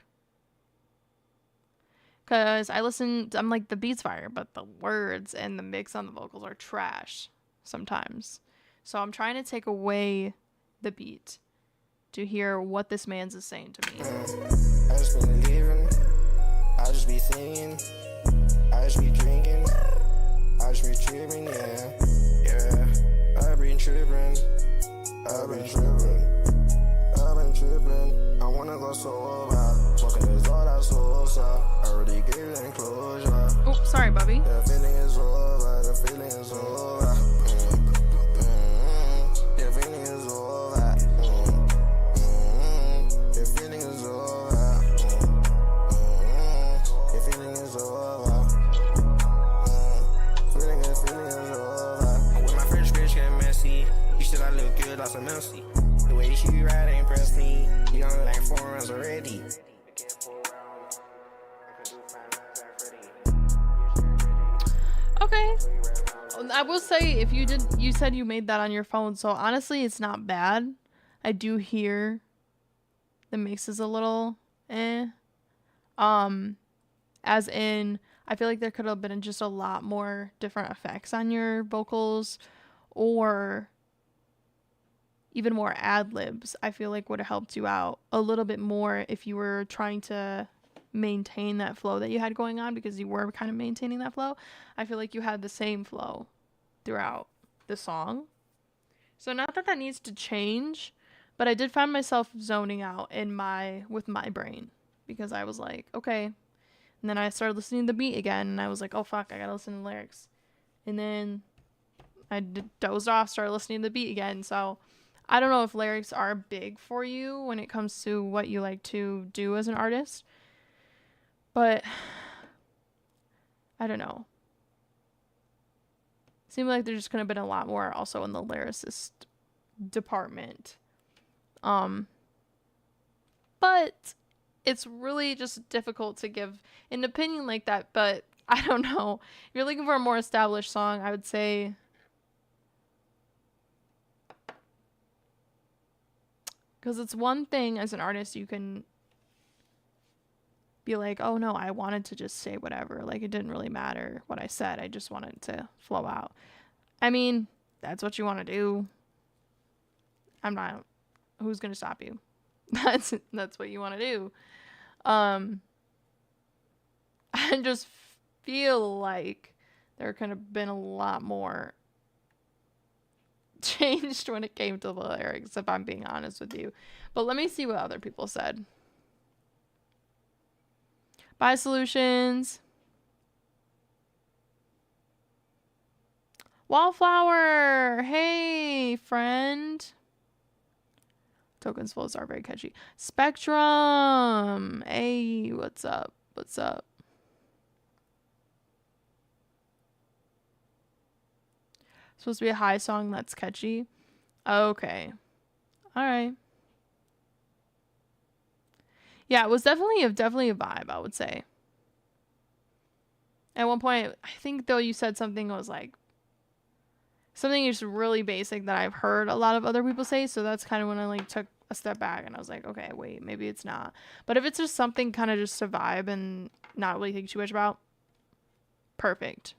because I'm like, the beat's fire, but the words and the mix on the vocals are trash sometimes. So I'm trying to take away the beat to hear what this man's is saying to me. I just be leaving. I just be singing. I just be drinking. I just be tripping, yeah. Yeah. I've been tripping. I've been tripping. I've been tripping. I wanna go so bad. Fucking is all I so sad. I already gave them closure. Oh, sorry, Bubby. The feeling is over. The feeling is over. The feeling is over. The feeling is over. The feeling is over. Feeling is over. With my French bitch get messy. You said I look good off some Melcy. The way she ride ain't impressed me. We on like 4 rounds already. Okay. I will say, if you said you made that on your phone, so honestly, it's not bad. I do hear the mix is a little as in, I feel like there could have been just a lot more different effects on your vocals, or even more ad-libs, I feel like would have helped you out a little bit more if you were trying to maintain that flow that you had going on, because you were kind of maintaining that flow. I feel like you had the same flow throughout the song. So not that that needs to change, but I did find myself zoning out with my brain, because I was like, okay. And then I started listening to the beat again, and I was like, oh fuck, I gotta listen to the lyrics. And then I dozed off, started listening to the beat again. So I don't know if lyrics are big for you when it comes to what you like to do as an artist, but I don't know. Seemed like there just could have been a lot more also in the lyricist department. But it's really just difficult to give an opinion like that. But I don't know. If you're looking for a more established song, I would say because it's one thing as an artist, you can be like, oh no, I wanted to just say whatever. Like, it didn't really matter what I said. I just wanted to flow out. I mean, that's what you want to do. I'm not, who's going to stop you? That's what you want to do. I just feel like there could have been a lot more changed when it came to the lyrics, if I'm being honest with you. But let me see what other people said. Buy Solutions. Wallflower. Hey, friend. Tokens flows are very catchy. Spectrum. Hey, what's up? What's up? Supposed to be a high song that's catchy. Okay. All right. Yeah, it was definitely a vibe, I would say. At one point, I think though you said something that was like something just really basic that I've heard a lot of other people say, so that's kind of when I like took a step back and I was like, okay, wait, maybe it's not. But if it's just something kind of just to vibe and not really think too much about, perfect.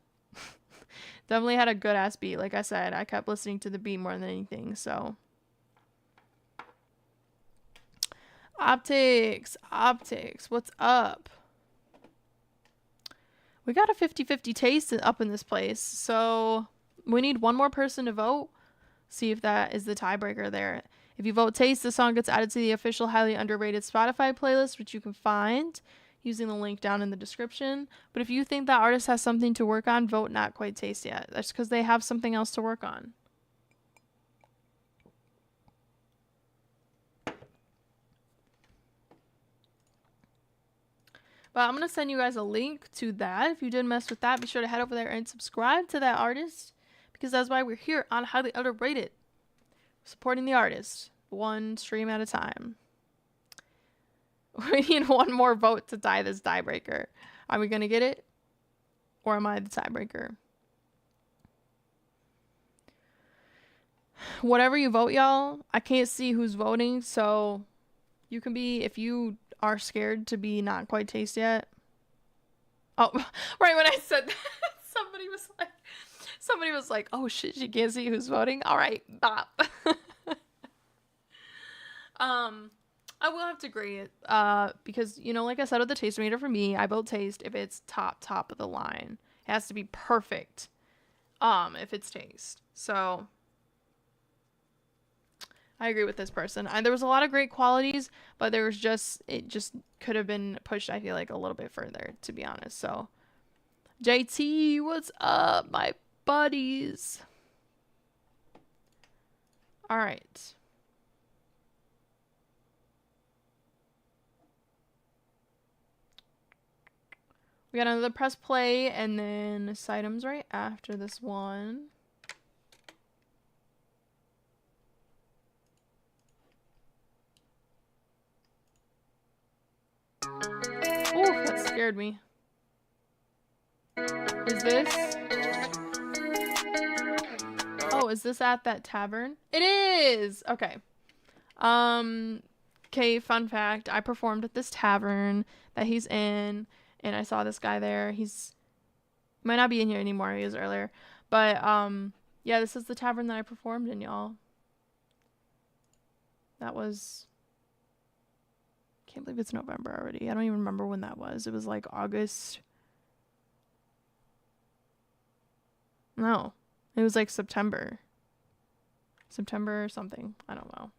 Definitely had a good ass beat. Like I said, I kept listening to the beat more than anything, so. Optics, what's up? We got a 50-50 taste up in this place, so we need one more person to vote. See if that is the tiebreaker there. If you vote taste, the song gets added to the official highly underrated Spotify playlist, which you can find using the link down in the description. But if you think that artist has something to work on, vote not quite taste yet. That's because they have something else to work on. But I'm going to send you guys a link to that. If you did mess with that, be sure to head over there and subscribe to that artist, because that's why we're here on Highly Underrated, supporting the artist one stream at a time. We need one more vote to tie this tiebreaker. Are we going to get it? Or am I the tiebreaker? Whatever you vote, y'all, I can't see who's voting, so you can be, if you are scared to be not quite taste yet. Oh, right when I said that, somebody was like, oh shit, she can't see who's voting. All right, bop. I will have to agree, because, you know, like I said with the taste meter, for me, I vote taste if it's top of the line. It has to be perfect, if it's taste. So I agree with this person. There was a lot of great qualities, but there was it just could have been pushed, I feel like, a little bit further, to be honest. So JT, what's up, my buddies? All right. We got another press play and then items right after this one. Oh, that scared me. Is this? Oh, is this at that tavern? It is! Okay. Okay, fun fact. I performed at this tavern that he's in, and I saw this guy there. He's might not be in here anymore. He was earlier. But, yeah, this is the tavern that I performed in, y'all. That was... Can't believe it's November already. I don't even remember when that was. It was like August. No. It was like September. September or something. I don't know.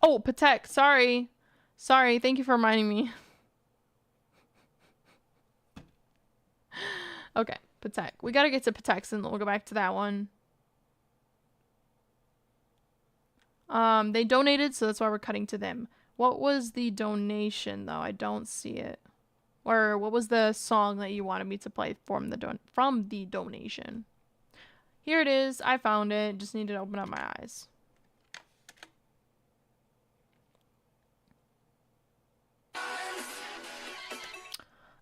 Oh, Patek. Sorry. Sorry. Thank you for reminding me. Okay. Patek. We gotta get to Patek's and we'll go back to that one. They donated, so that's why we're cutting to them. What was the donation, though? I don't see it. Or what was the song that you wanted me to play from the donation? Here it is. I found it. Just need to open up my eyes.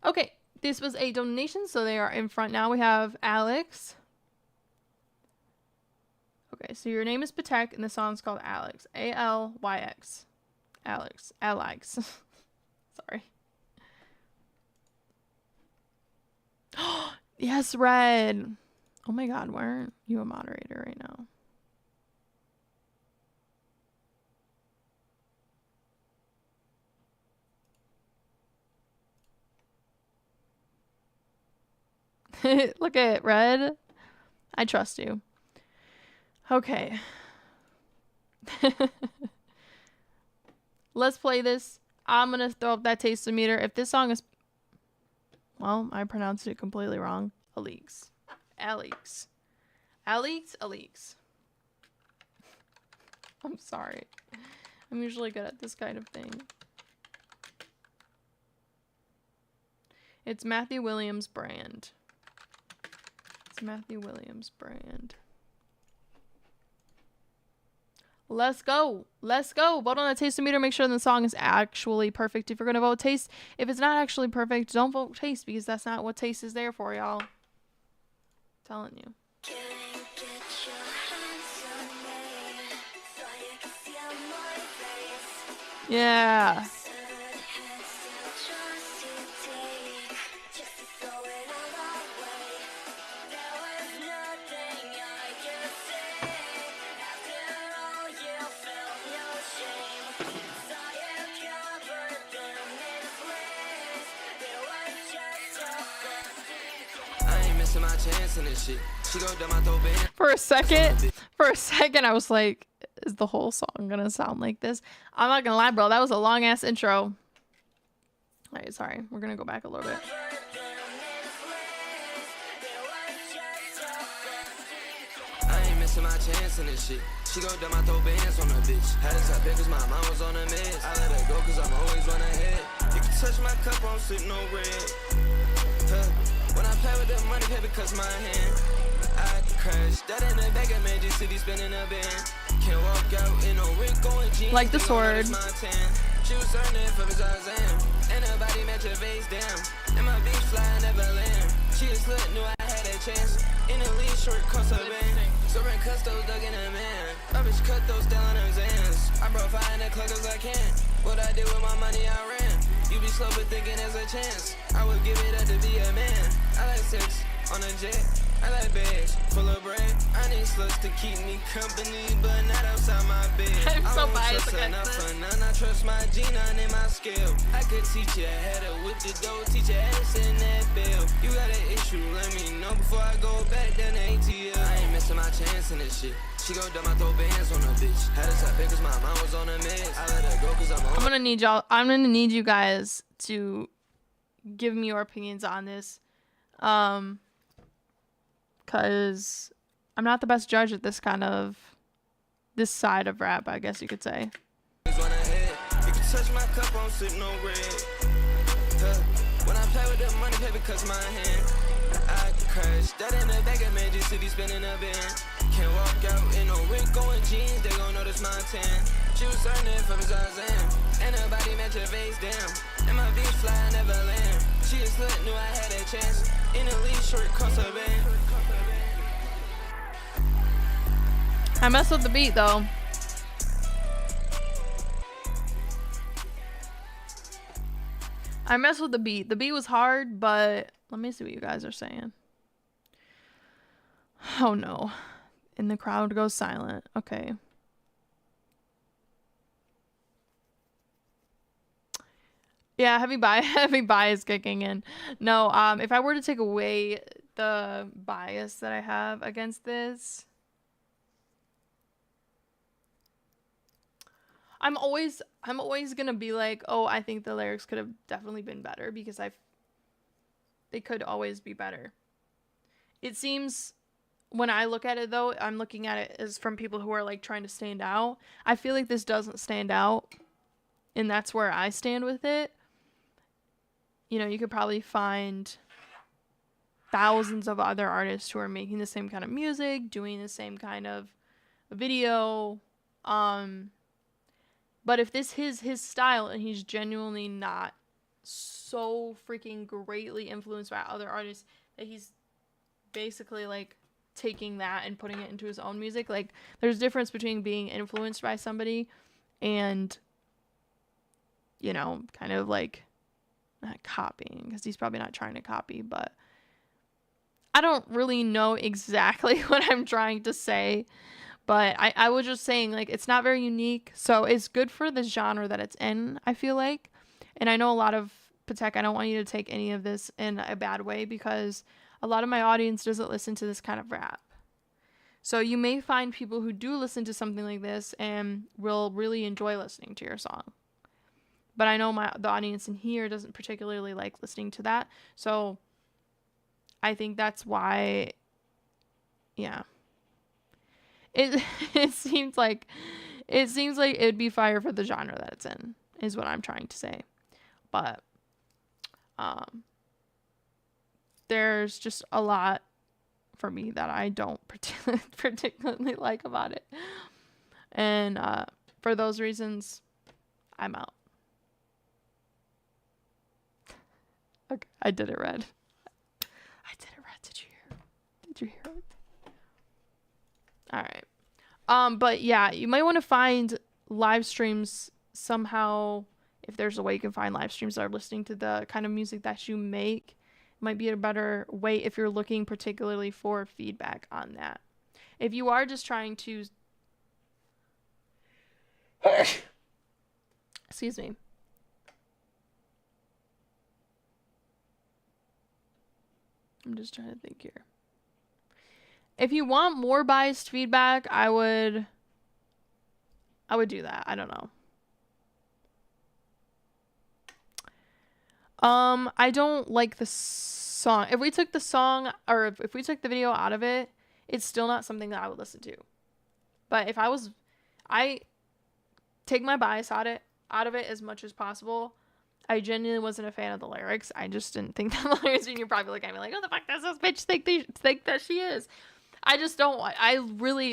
Okay, this was a donation, so they are in front now. We have Alex. Okay, so your name is Patek, and the song's called Alex. A-L-Y-X. Alex. Alex. Sorry. Yes, Red. Oh my god, why aren't you a moderator right now? Look at Red. I trust you. Okay. Let's play this. I'm going to throw up that taste-o-meter. If this song is... Well, I pronounced it completely wrong. Alex. Alex. Alex? Alex. I'm sorry. I'm usually good at this kind of thing. It's Matthew Williams brand. It's Matthew Williams brand. Let's go. Let's go. Vote on the taste-o-meter. Make sure the song is actually perfect. If you're going to vote taste, if it's not actually perfect, don't vote taste because that's not what taste is there for, y'all. Telling you. Yeah. For a second, I was like, is the whole song gonna sound like this? I'm not gonna lie, bro. That was a long ass intro. Alright, sorry. We're gonna go back a little bit. I ain't missing my chance in this shit. She go down my throw bands on the bitch. Had to top cause my mom was on the meds. I let her go cause I'm always run ahead. You can touch my cup, I don't sit no red. When I play with the money, pay because my hand. I crash. That in the back of Magic City spinning a band. Can't walk out in no ring going jeans. Like the sword. She was earning for his exam. And her body match her face down. And my beach fly never land. She just knew I had a chance. In a lead short cost her band. So ran custos dug in a man. My bitch cut those down her hands. I brought fire in the club as I can. What I did with my money I ran. You be slow but thinking there's a chance. I would give it up to be a man. I like sex on a jet. I like bags full of bread. I need sluts to keep me company, but not outside my bed. I'm so biased against this. I trust my gene and my skill. I could teach you how to whip the dough, teach you how to send that bill. You got an issue, let me know before I go back down to ATL. I ain't missing my chance in this shit. She go down my throw bands on a bitch. Had to stop it cause my mom was on the meds. I let her go cause I'm gonna need y'all. I'm gonna need you guys to give me your opinions on this. Cause I'm not the best judge at this side of rap, I guess you could say. You can touch my cup, I don't sit no red. When I play with the money, pay because my hand. I crash. That in the back of Magic City spinning a band. Can't walk out in no ring going jeans, they gon' notice my tan. She was earning for his exam. And her body match her face down. And my beach fly never land. She just knew I had a chance. In a lead short cost her band. I messed with the beat though. I messed with the beat. The beat was hard, but let me see what you guys are saying. Oh no. And the crowd goes silent. Okay. Yeah, heavy bias kicking in. No, if I were to take away the bias that I have against this, I'm always gonna be like, oh, I think the lyrics could have definitely been better because they could always be better. It seems when I look at it though, I'm looking at it as from people who are like trying to stand out. I feel like this doesn't stand out, and that's where I stand with it. You know, you could probably find thousands of other artists who are making the same kind of music, doing the same kind of video. But if this is his style and he's genuinely not so freaking greatly influenced by other artists that he's basically like taking that and putting it into his own music, like there's a difference between being influenced by somebody and, you know, kind of like not copying, because he's probably not trying to copy, but I don't really know exactly what I'm trying to say, but I was just saying, like, it's not very unique, so it's good for the genre that it's in, I feel like. And I know a lot of Patek, I don't want you to take any of this in a bad way, because a lot of my audience doesn't listen to this kind of rap. So you may find people who do listen to something like this and will really enjoy listening to your song. But I know the audience in here doesn't particularly like listening to that. So I think that's why, yeah. It seems like it'd be fire for the genre that it's in, is what I'm trying to say. But there's just a lot for me that I don't particularly like about it. And for those reasons, I'm out. Okay, I did it red. Did you hear it? All right. But yeah, you might want to find live streams somehow. If there's a way you can find live streams that are listening to the kind of music that you make, it might be a better way if you're looking particularly for feedback on that. If you are just trying to excuse me. I'm just trying to think here. If you want more biased feedback, I would do that. I don't know. I don't like the song. If we took the song, or if we took the video out of it, it's still not something that I would listen to. But if I take my bias out of it as much as possible. I genuinely wasn't a fan of the lyrics. I just didn't think that the lyrics, and you're probably looking at me like, oh, the fuck does this bitch think that she is? I just don't,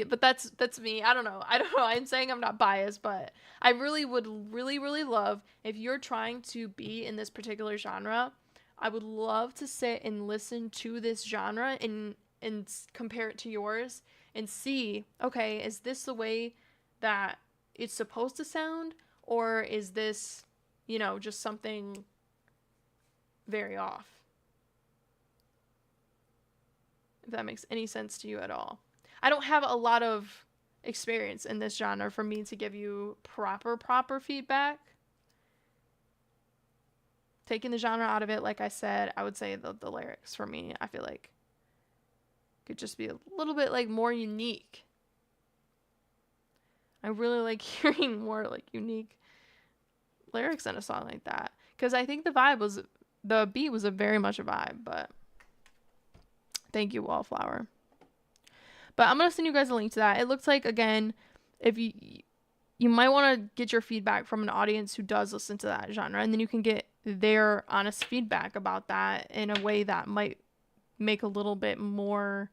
but that's me. I don't know. I'm saying I'm not biased, but I really would really love, if you're trying to be in this particular genre, I would love to sit and listen to this genre and compare it to yours and see, okay, is this the way that it's supposed to sound? Or is this, you know, just something very off? If that makes any sense to you at all. I don't have a lot of experience in this genre for me to give you proper feedback. Taking the genre out of it, like I said, I would say the lyrics for me, I feel like could just be a little bit like more unique. I really like hearing more like unique lyrics in a song like that, because I think the beat was very much a vibe. But thank you, Wallflower. But I'm gonna send you guys a link to that. It looks like, again, if you might want to get your feedback from an audience who does listen to that genre, and then you can get their honest feedback about that in a way that might make a little bit more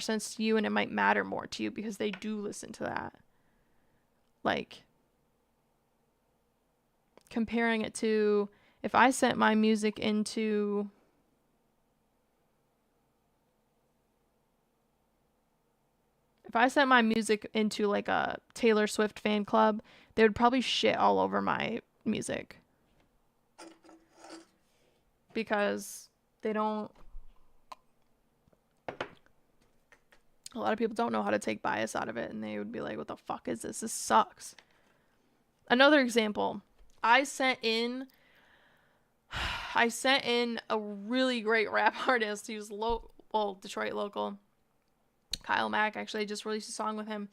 sense to you, and it might matter more to you because they do listen to that. Like, comparing it to if I sent my music into like a Taylor Swift fan club, they would probably shit all over my music because they don't A lot of people don't know how to take bias out of it, and they would be like, what the fuck is this? This sucks. Another example, I sent in a really great rap artist. He was Detroit local. Kyle Mack, actually, I just released a song with him.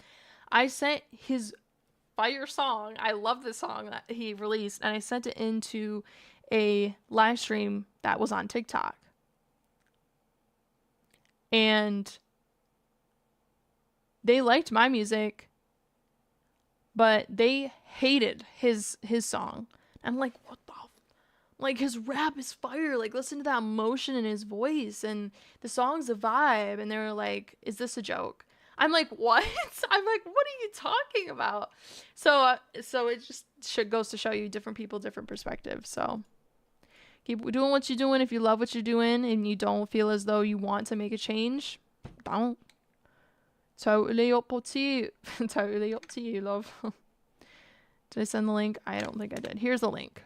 I sent his fire song. I love this song that he released, and I sent it into a live stream that was on TikTok. And they liked my music, but they hated his song. I'm like, what the f-? Like, his rap is fire. Like, listen to that emotion in his voice, and the song's a vibe. And they were like, is this a joke? I'm like, what? I'm like, what are you talking about? So it just goes to show you different people, different perspectives. So keep doing what you're doing. If you love what you're doing and you don't feel as though you want to make a change, don't. Totally up to you. Totally up to you, love. Did I send the link? I don't think I did. Here's the link.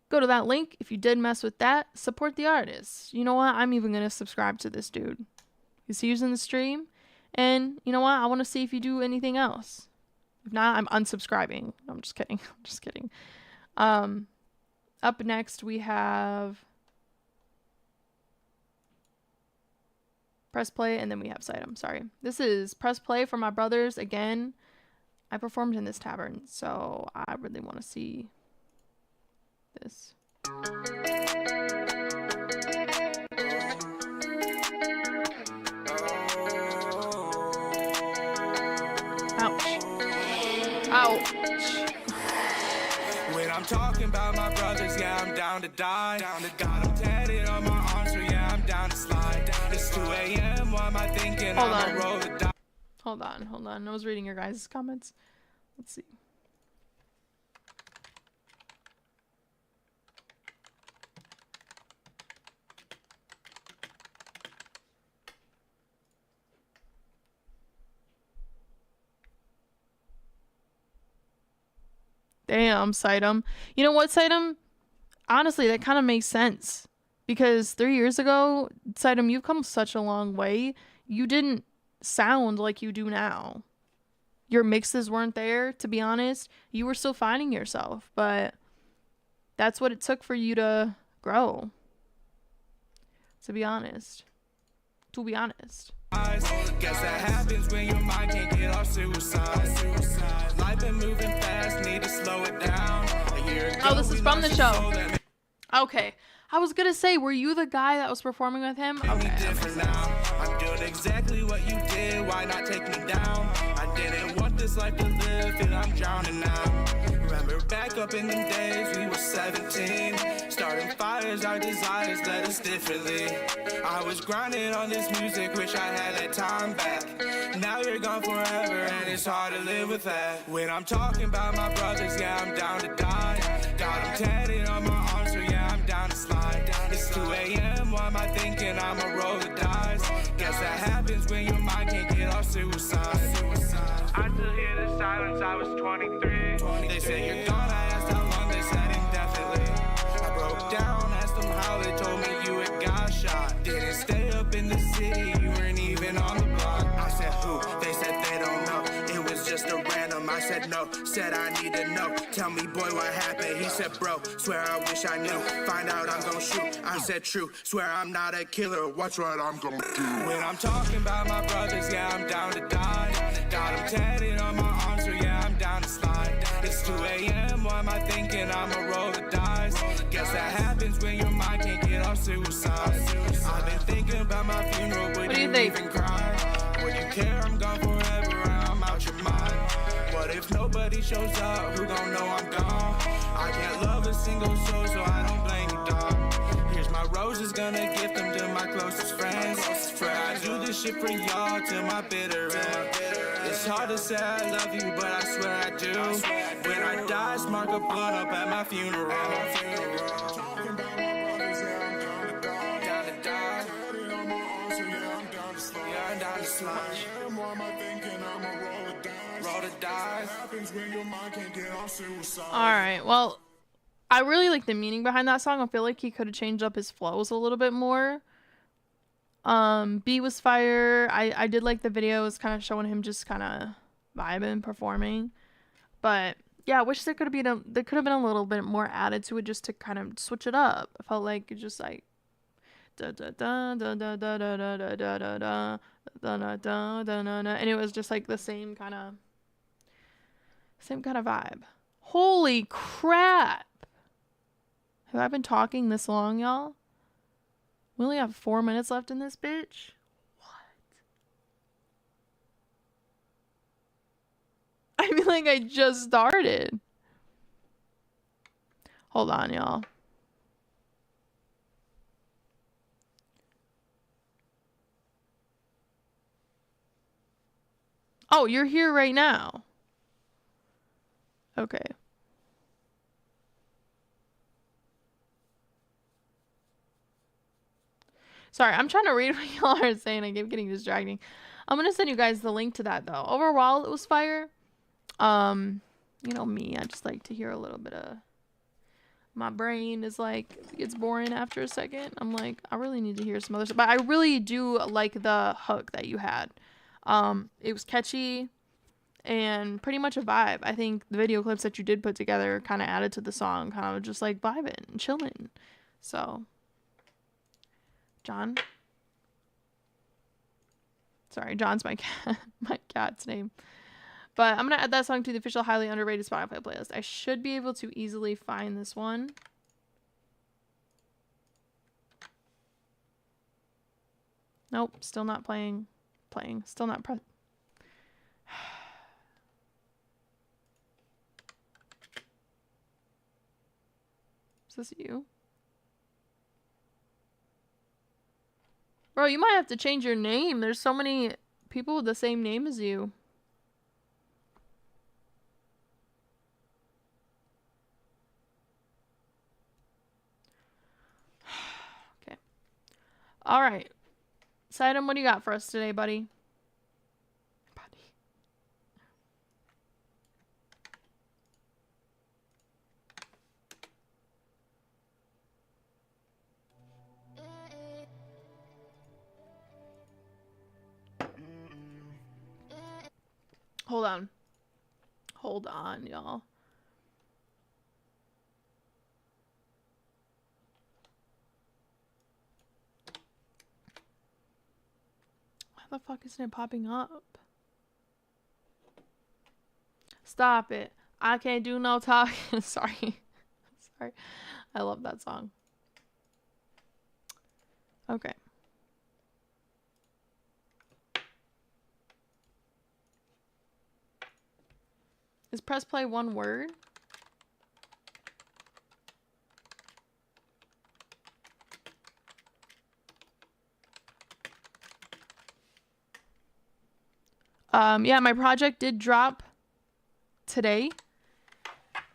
Go to that link. If you did mess with that, support the artist. You know what? I'm even going to subscribe to this dude. Because he's in the stream. And you know what? I want to see if you do anything else. If not, I'm unsubscribing. No, I'm just kidding. I'm just kidding. Up next, we have Press Play, and then we have Sitem. Sorry. This is Press Play for my brothers. Again, I performed in this tavern, so I really want to see this. Ouch. Ouch. When I'm talking about my brothers, yeah, I'm down to die. Got them tatted on my arms, so yeah, I'm down to slide. It's 2 a.m., why am I thinking I'm a roll the dice? Hold on. I was reading your guys' comments. Let's see. Damn, Sitem. You know what, Sitem? Honestly, that kind of makes sense. Because 3 years ago, Sitem, you've come such a long way. You didn't sound like you do now. Your mixes weren't there, to be honest. You were still finding yourself. But that's what it took for you to grow. To be honest. Guess that happens when your mind can't get off suicide. Life been moving fast, need to slow it down. A year ago, oh, this is from the show. Okay. I was gonna say, were you the guy that was performing with him? Okay. Different now. I'm doing exactly what you did. Why not take me down? I didn't want this life to live, and I'm drowning now. Remember back up in them days, we were 17. Starting fires, our desires led us differently. I was grinding on this music, wish I had that time back. Now you're gone forever, and it's hard to live with that. When I'm talking about my brothers, yeah, I'm down to die. Got them tatted on my arms, so yeah, I'm down to slide. It's 2 a.m., why am I thinking I'm a roll the dice? Guess that happens when your mind can't get off suicide. I still hear the silence, I was 23. They say you're gone, I asked how long, they said indefinitely. I broke down, asked them how, they told me you had got shot. Didn't stay up in the city, you weren't even on the block. I said who? They said they don't know. It was just a random, I said no. Said I need to know. Tell me boy what happened. He said bro, swear I wish I knew. Find out I'm gon' shoot. I said true, swear I'm not a killer. Watch what I'm gon' do. When I'm talking about my brothers, yeah, I'm down to die. Got them tatted on my arms, so yeah, I'm down to slide. It's 2 a.m., why am I thinking I'm a roll the dice? Guess that happens when your mind can't get off suicide. I've been thinking about my funeral, but what do you think? Even cry. Would you care? I'm gone forever, I'm out your mind. What if nobody shows up? Who gon' know I'm gone? I can't love a single soul, so I don't blame you, dog. Here's my roses, gonna gift them to my closest friends. Swear I do this shit for y'all till my bitter end. It's hard to say I love you, but I swear I do. When I die, spark a blunt up at my funeral. Talking about my brothers, yeah, I'm down to die. Down to die. On my arms, so yeah, I'm down to slide. Yeah, I'm down to slide. Why am I thinking I'm a roll the dice? Roll the dice. Happens when your mind can't get off suicide. Alright, well, I really like the meaning behind that song. I feel like he could have changed up his flows a little bit more. Beat was fire. I did like the videos kind of showing him just kind of vibing, performing. But yeah, I wish there could have been a little bit more added to it just to kind of switch it up. I felt like it just like da da da da da da da da da da da da da da da, and it was just like the same kind of vibe. Holy crap! Have I been talking this long, y'all? We only have 4 minutes left in this bitch. What? I feel like I just started. Hold on, y'all. Oh, you're here right now. Okay. Sorry, I'm trying to read what y'all are saying. I keep getting distracting. I'm gonna send you guys the link to that though. Overall, it was fire. You know me, I just like to hear a little bit of. My brain is like, it's boring after a second. I'm like, I really need to hear some other stuff. But I really do like the hook that you had. It was catchy and pretty much a vibe. I think the video clips that you did put together kind of added to the song, kind of just like vibing and chilling. So, John. Sorry, John's my cat, my cat's name. But I'm going to add that song to the official highly underrated Spotify playlist. I should be able to easily find this one. Nope, still not playing. Still not press. Is this you? Bro, you might have to change your name. There's so many people with the same name as you. Okay. All right. Sidem, what do you got for us today, buddy? Hold on. Hold on, y'all. Why the fuck isn't it popping up? Stop it. I can't do no talking. Sorry. Sorry. I love that song. Okay. Is press play one word? Yeah, my project did drop today.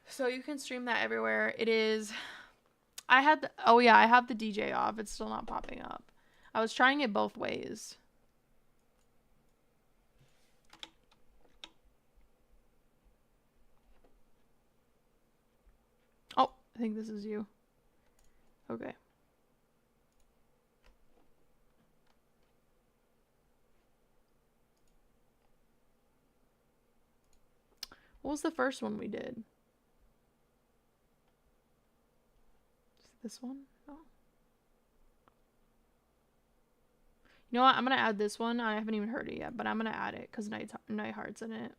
So you can stream that everywhere. It is... I have the DJ off. It's still not popping up. I was trying it both ways. Oh, I think this is you. Okay. What was the first one we did? This one? No. You know what? I'm going to add this one. I haven't even heard it yet, but I'm going to add it because Night Heart's in it.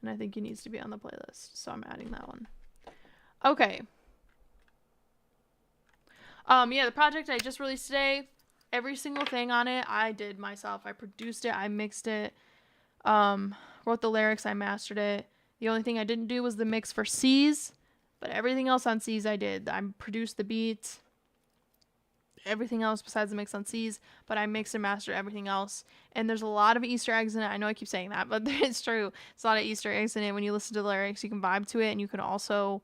And I think he needs to be on the playlist. So I'm adding that one. Okay. Yeah, the project I just released today, every single thing on it, I did myself. I produced it. I mixed it. Wrote the lyrics. I mastered it. The only thing I didn't do was the mix for C's. But everything else on C's I did. I produced the beats. Everything else besides the mix on C's. But I mixed and mastered everything else. And there's a lot of Easter eggs in it. I know I keep saying that, but it's true. There's a lot of Easter eggs in it. When you listen to the lyrics, you can vibe to it. And you can also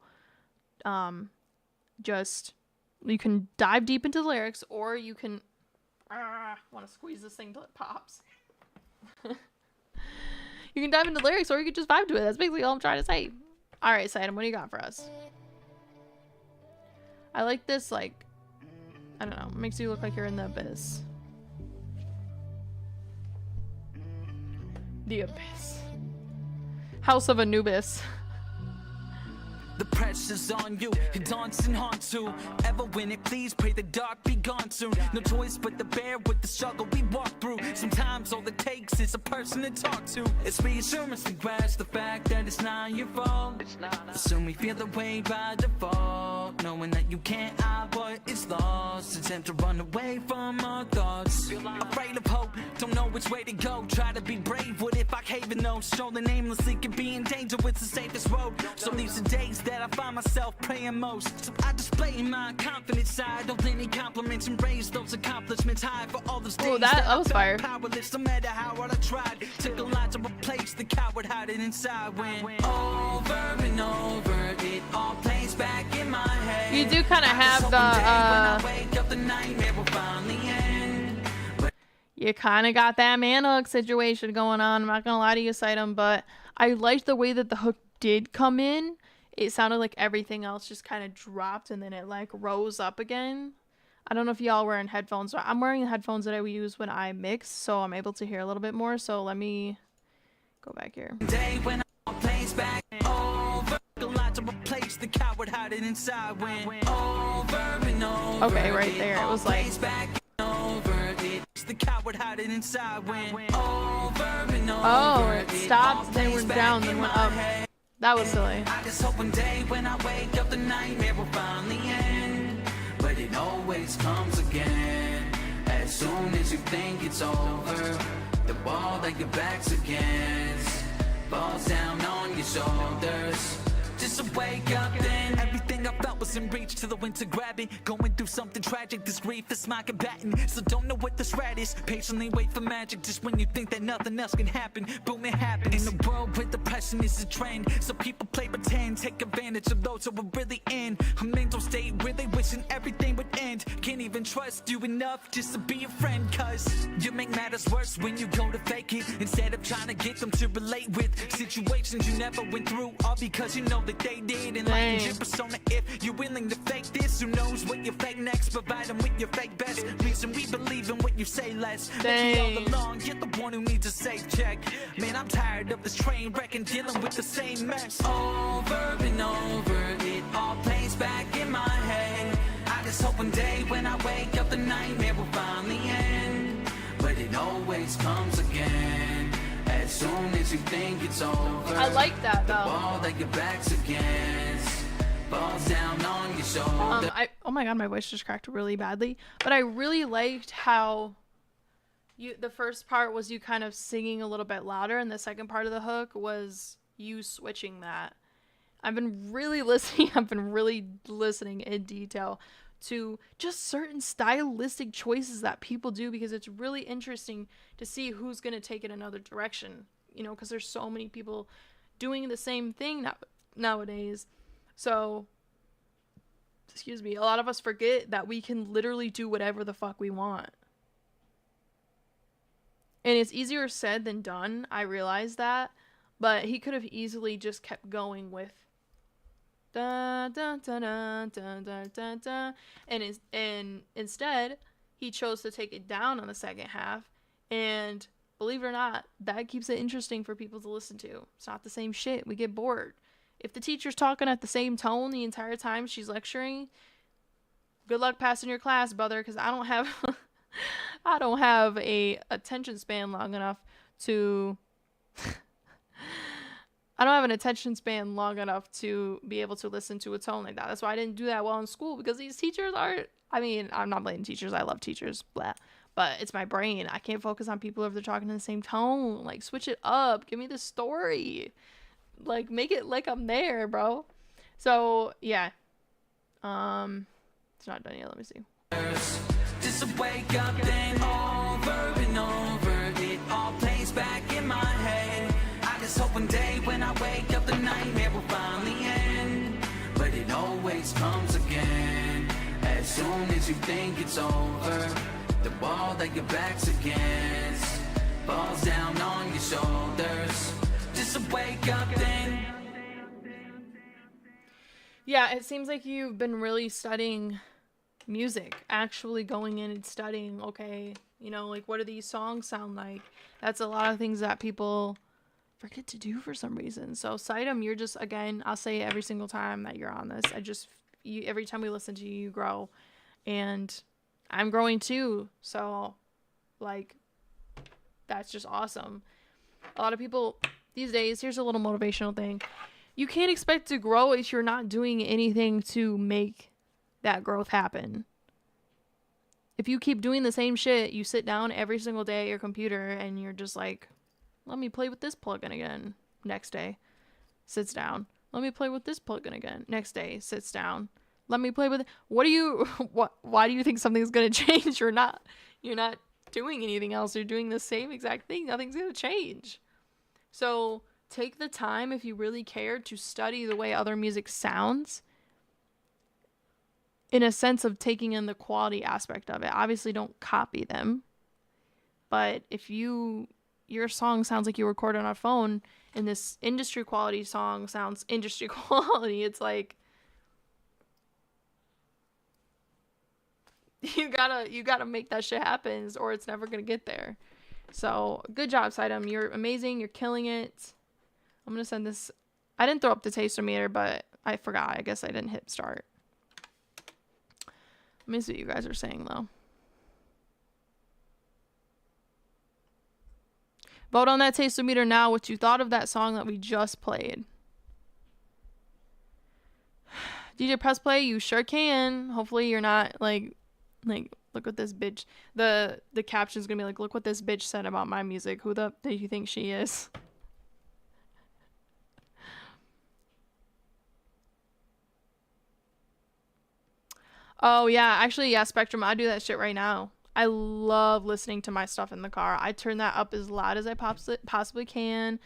you can dive deep into the lyrics. Or you can... want to squeeze this thing till it pops. You can dive into the lyrics or you can just vibe to it. That's basically all I'm trying to say. Alright, Sidem, what do you got for us? I like this, like, I don't know, makes you look like you're in the abyss. The Abyss. House of Anubis. The pressure's on you, it daunts and haunts you. Ever win it, please pray the dark be gone soon. No choice but to bear with the struggle we walk through. Sometimes all it takes is a person to talk to. It's reassurance to grasp the fact that it's not your fault. Soon we feel the way by default, knowing that you can't hide what is lost. It's time to run away from our thoughts. Afraid of hope, don't know which way to go. Try to be brave, what if I cave in those? Strolling aimlessly could be in danger, it's the safest road. So these are days that I find myself praying most. So I display my confident side, don't any compliments and raise those accomplishments high for all those days. Oh, that was fire. Powerless, no matter how hard I tried. Took a lot to replace the coward hiding inside. When over and over, it all plays back in my head. You do kind of have you kind of got that man hook situation going on. I'm not gonna lie to you, Sitem, but I liked the way that the hook did come in. It sounded like everything else just kind of dropped and then it like rose up again. I don't know if y'all wearing headphones. I'm wearing the headphones that I use when I mix, so I'm able to hear a little bit more. So let me go back here. Day when all plays back over, a lot to replace the coward hiding inside. When over and over, okay, right there. It was like the coward hiding inside. When over and over, oh, it stopped, then went down, then went up. That was silly. I just hope one day when I wake up the nightmare will finally end, but it always comes again. As soon as you think it's over, the wall that your back's against falls down on your shoulders. Just wake up then. Everything I felt was in reach till the winter grabbing. Going through something tragic, this grief is my combatant. So don't know what this rat is. Patiently wait for magic. Just when you think that nothing else can happen, boom, it happens. In a world where depression is a trend, so people play pretend, take advantage of those who are really in a mental state where they wishing everything would end. Can't even trust you enough just to be a friend, cause you make matters worse when you go to fake it, instead of trying to get them to relate with situations you never went through, all because you know that they did. And like your persona, if you're willing to fake this, who knows what you fake next? Provide them with your fake best. Reason we believe in what you say less. Maybe all along, you're the one who needs a safe check. Man, I'm tired of this train wreck and dealing with the same mess. Over and over, it all plays back in my head. I just hope one day when I wake up the nightmare will finally end, but it always comes again. As soon as you think it's over, I like that though. The wall that your back's against falls down on your shoulder. Oh my god, my voice just cracked really badly. But I really liked how the first part was you kind of singing a little bit louder, and the second part of the hook was you switching that. I've been really listening. I've been really listening in detail to just certain stylistic choices that people do, because it's really interesting to see who's going to take it another direction, you know, because there's so many people doing the same thing nowadays. So, excuse me, a lot of us forget that we can literally do whatever the fuck we want. And it's easier said than done, I realize that, but he could have easily just kept going with da da da da da da da da, and instead he chose to take it down on the second half, and believe it or not, that keeps it interesting for people to listen to. It's not the same shit. We get bored. If the teacher's talking at the same tone the entire time she's lecturing, good luck passing your class, brother, because I don't have I don't have a attention span long enough to I don't have an attention span long enough to be able to listen to a tone like that. That's why I didn't do that well in school, because these teachers aren't, I mean, I'm not blaming teachers. I love teachers, blah. But it's my brain. I can't focus on people if they're talking in the same tone. Like, switch it up. Give me the story. Like, make it like I'm there, bro. So, yeah. It's not done yet. Let me see. Just wake up then over and over. It all plays back in my head. I just hope one day when I wake up the nightmare will finally end, but it always comes again. As soon as you think it's over, the wall that your back's against falls down on your shoulders. Just wake up then. Yeah, it seems like you've been really studying music, actually going in and studying, okay, You know, like, what do these songs sound like? That's a lot of things that people forget to do for some reason. So, Sitem, you're just, again, I'll say it every single time that you're on this. Every time we listen to you, you grow. And I'm growing too. So, like, that's just awesome. A lot of people these days, here's a little motivational thing. You can't expect to grow if you're not doing anything to make that growth happen. If you keep doing the same shit, you sit down every single day at your computer and you're just like, let me play with this plugin again. Next day, sits down. Let me play with this plugin again. Next day, sits down. Let me play with it. Why do you think something's going to change? You're not doing anything else. You're doing the same exact thing. Nothing's going to change. So take the time, if you really care, to study the way other music sounds, in a sense of taking in the quality aspect of it. Obviously, don't copy them. But if your song sounds like you recorded on a phone, and this industry quality song sounds industry quality, it's like, you gotta make that shit happen, or it's never gonna get there. So good job, Sitem. You're amazing. You're killing it. I'm gonna send this. I didn't throw up the taster meter, but I forgot. I guess I didn't hit start. Let me see what you guys are saying though. Vote on that taster meter now what you thought of that song that we just played. DJ press play, you sure can. Hopefully you're not like look what this bitch, the caption's gonna be like, look what this bitch said about my music. Who the do you think she is? Oh yeah, actually, yeah, Spectrum, I do that shit right now. I love listening to my stuff in the car. I turn that up as loud as I possibly can.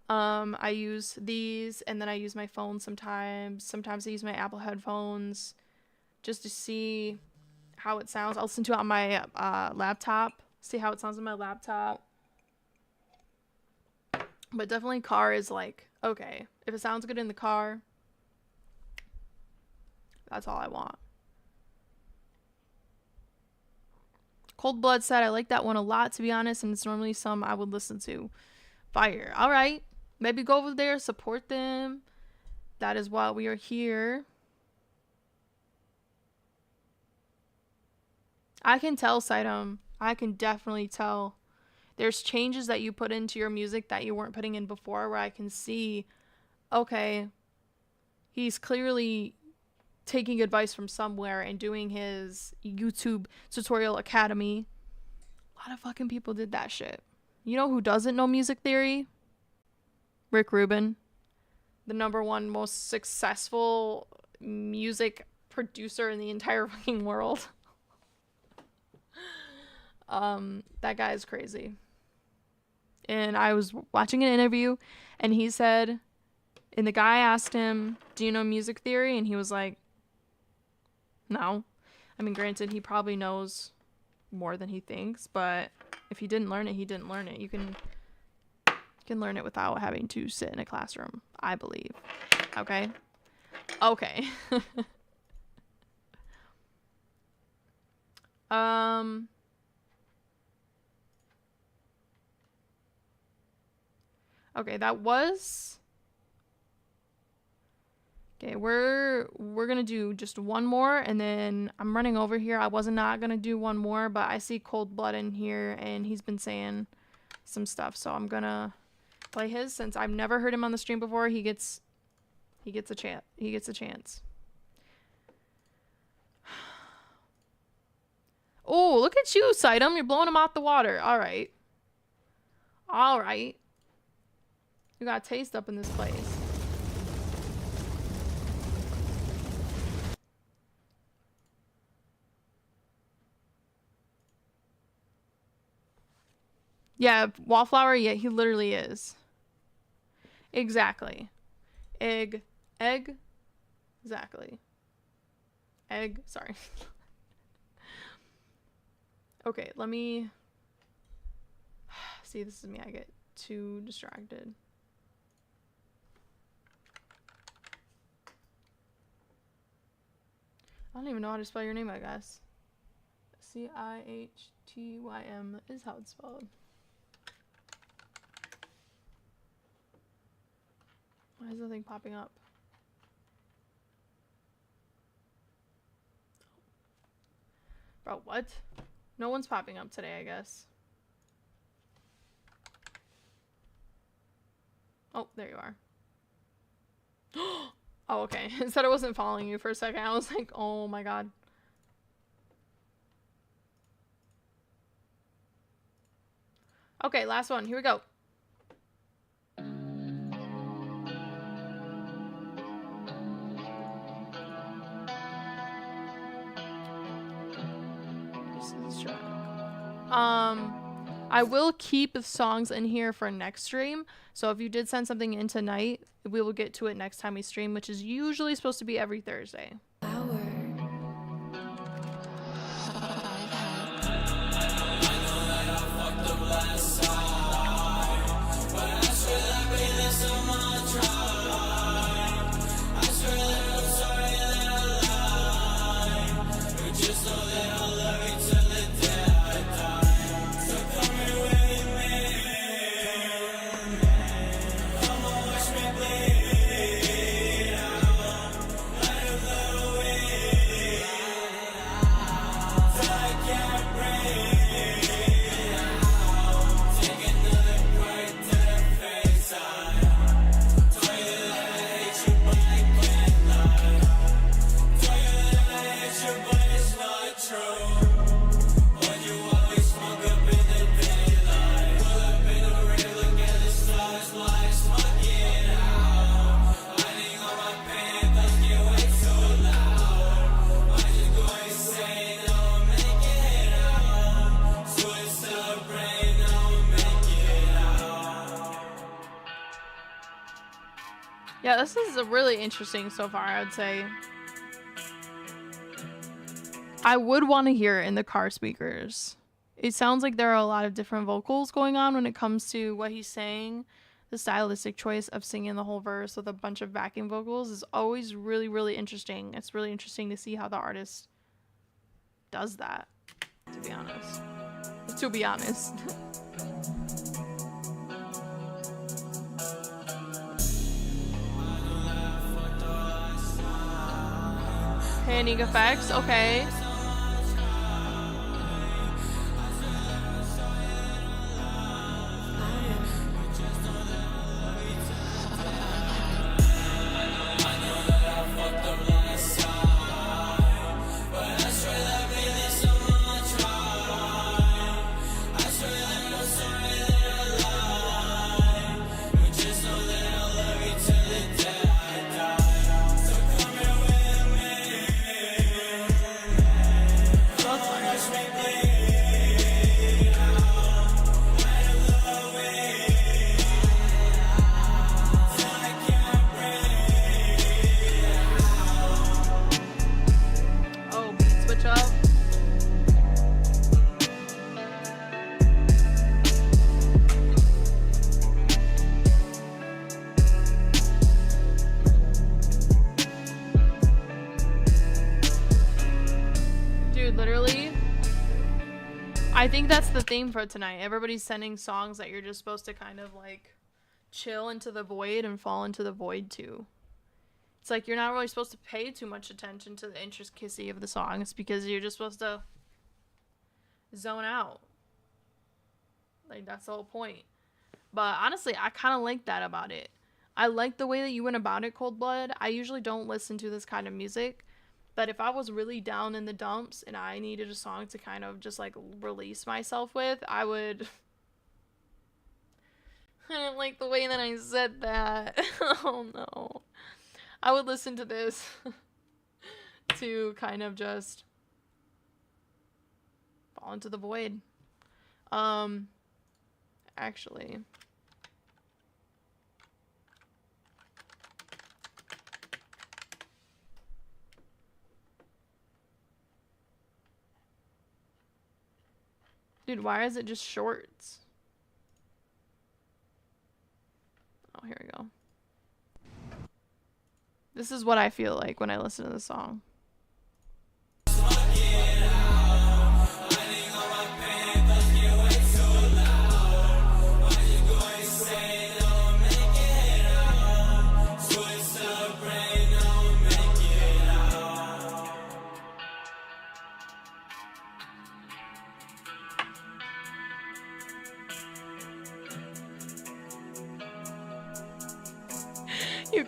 I use these, and then I use my phone sometimes. Sometimes I use my Apple headphones just to see how it sounds. I'll listen to it on my laptop, see how it sounds on my laptop. But definitely car is like, okay, if it sounds good in the car, that's all I want. Cold Blood said, I like that one a lot, to be honest, and it's normally some I would listen to. Fire. All right. Maybe go over there, support them. That is why we are here. I can tell, Sitem. I can definitely tell. There's changes that you put into your music that you weren't putting in before, where I can see, okay, he's clearly taking advice from somewhere and doing his YouTube tutorial academy. A lot of fucking people did that shit. You know who doesn't know music theory? Rick Rubin. The #1 most successful music producer in the entire fucking world. That guy is crazy. And I was watching an interview, and he said, and the guy asked him, do you know music theory? And he was like, no. I mean, granted, he probably knows more than he thinks, but if he didn't learn it, he didn't learn it. You can learn it without having to sit in a classroom, I believe. Okay? Okay. Okay, that was... Okay, we're gonna do just one more, and then I'm running over here. I was not gonna do one more, but I see Cold Blood in here, and he's been saying some stuff, so I'm gonna play his. Since I've never heard him on the stream before, he gets a chance. Oh, look at you, Sitem. You're blowing him out the water. All right. You got taste up in this place. Yeah, Wallflower, yeah, he literally is. Exactly. Egg. Exactly. Egg, sorry. Okay, let me... See, this is me. I get too distracted. I don't even know how to spell your name, I guess. Cihtym is how it's spelled. Why is nothing popping up? Bro, what? No one's popping up today, I guess. Oh, there you are. Oh, okay. It said I wasn't following you for a second. I was like, oh my god. Okay, last one. Here we go. I will keep the songs in here for next stream. So if you did send something in tonight, we will get to it next time we stream, which is usually supposed to be every Thursday. Yeah, this is really interesting so far, I would say. I would want to hear it in the car speakers. It sounds like there are a lot of different vocals going on when it comes to what he's saying. The stylistic choice of singing the whole verse with a bunch of backing vocals is always really, really interesting. It's really interesting to see how the artist does that, to be honest. To be honest. Panic effects, okay. I think that's the theme for tonight. Everybody's sending songs that you're just supposed to kind of like chill into the void and fall into the void to. It's like you're not really supposed to pay too much attention to the intricacy of the song. It's because you're just supposed to zone out. Like, that's the whole point. But honestly, I kind of like that about it. I like the way that you went about it, Cold Blood. I usually don't listen to this kind of music. But if I was really down in the dumps and I needed a song to kind of just, like, release myself with, I would... I didn't like the way that I said that. Oh, no. I would listen to this to kind of just fall into the void. Actually... Dude, why is it just shorts? Oh, here we go. This is what I feel like when I listen to the song.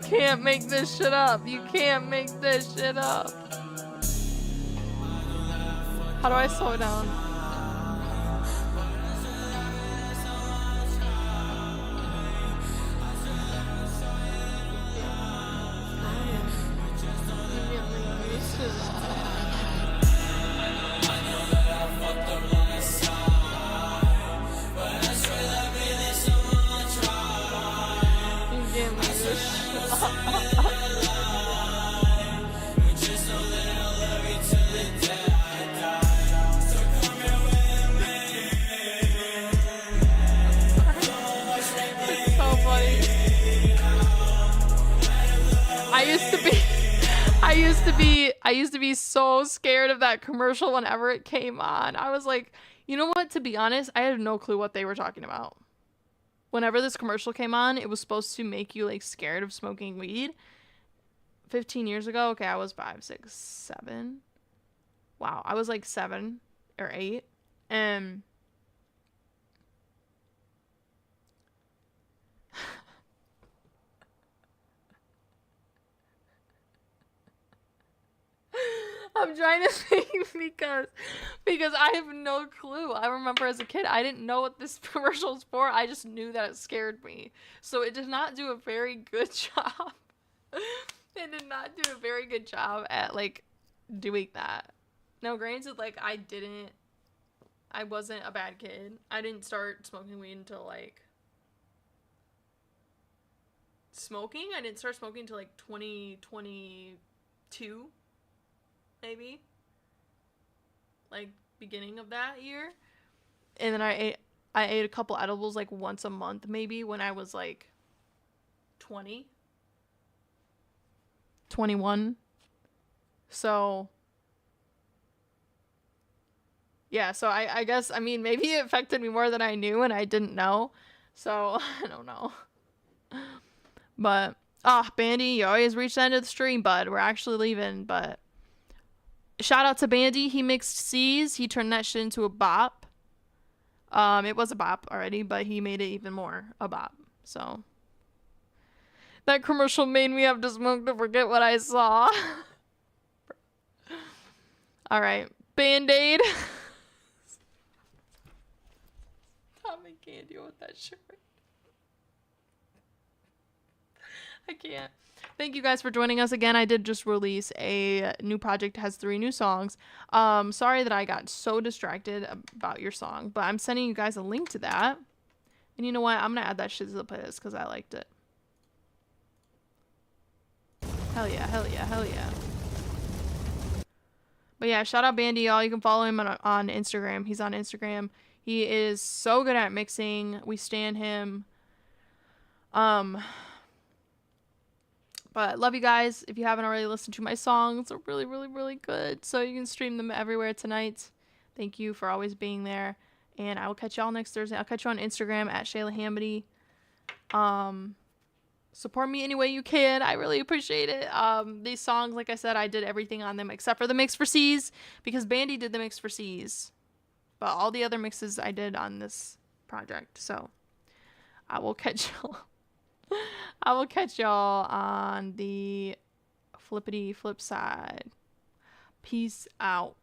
can't make this shit up. You can't make this shit up. How do I slow it down? I used to be so scared of that commercial whenever it came on. I was like, you know what? To be honest, I had no clue what they were talking about. Whenever this commercial came on, it was supposed to make you like scared of smoking weed. 15 years ago, okay, I was 5, 6, 7. Wow, I was like 7 or 8. And I'm trying to think because I have no clue. I remember as a kid, I didn't know what this commercial was for. I just knew that it scared me. So it did not do a very good job. It did not do a very good job at like doing that. Now, granted, like I wasn't a bad kid. I didn't start smoking weed until like I didn't start smoking until like 2022. Maybe like beginning of that year, and then I ate a couple edibles like once a month maybe when I was like 20, 21. So yeah, so I guess, I mean, maybe it affected me more than I knew and I didn't know, so I don't know. But Bandy, you always reach the end of the stream, bud. We're actually leaving, but shout out to Bandy. He mixed C's. He turned that shit into a bop. It was a bop already, but he made it even more a bop. So that commercial made me have to smoke to forget what I saw. All right, Band-Aid. Stop, I can't deal with that shit. I can't. Thank you guys for joining us again. I did just release a new project. It has 3 new songs. Sorry that I got so distracted about your song, but I'm sending you guys a link to that. And you know what? I'm going to add that shit to the playlist because I liked it. Hell yeah, hell yeah, hell yeah. But yeah, shout out Bandy, y'all. You can follow him on Instagram. He's on Instagram. He is so good at mixing. We stan him. But love you guys. If you haven't already listened to my songs, they're really, really, really good. So you can stream them everywhere tonight. Thank you for always being there. And I will catch y'all next Thursday. I'll catch you on Instagram at shayla-hamady. Support me any way you can. I really appreciate it. These songs, like I said, I did everything on them except for the mix for C's, because Bandy did the mix for C's. But all the other mixes I did on this project. So I will catch y'all. I will catch y'all on the flippity flip side. Peace out.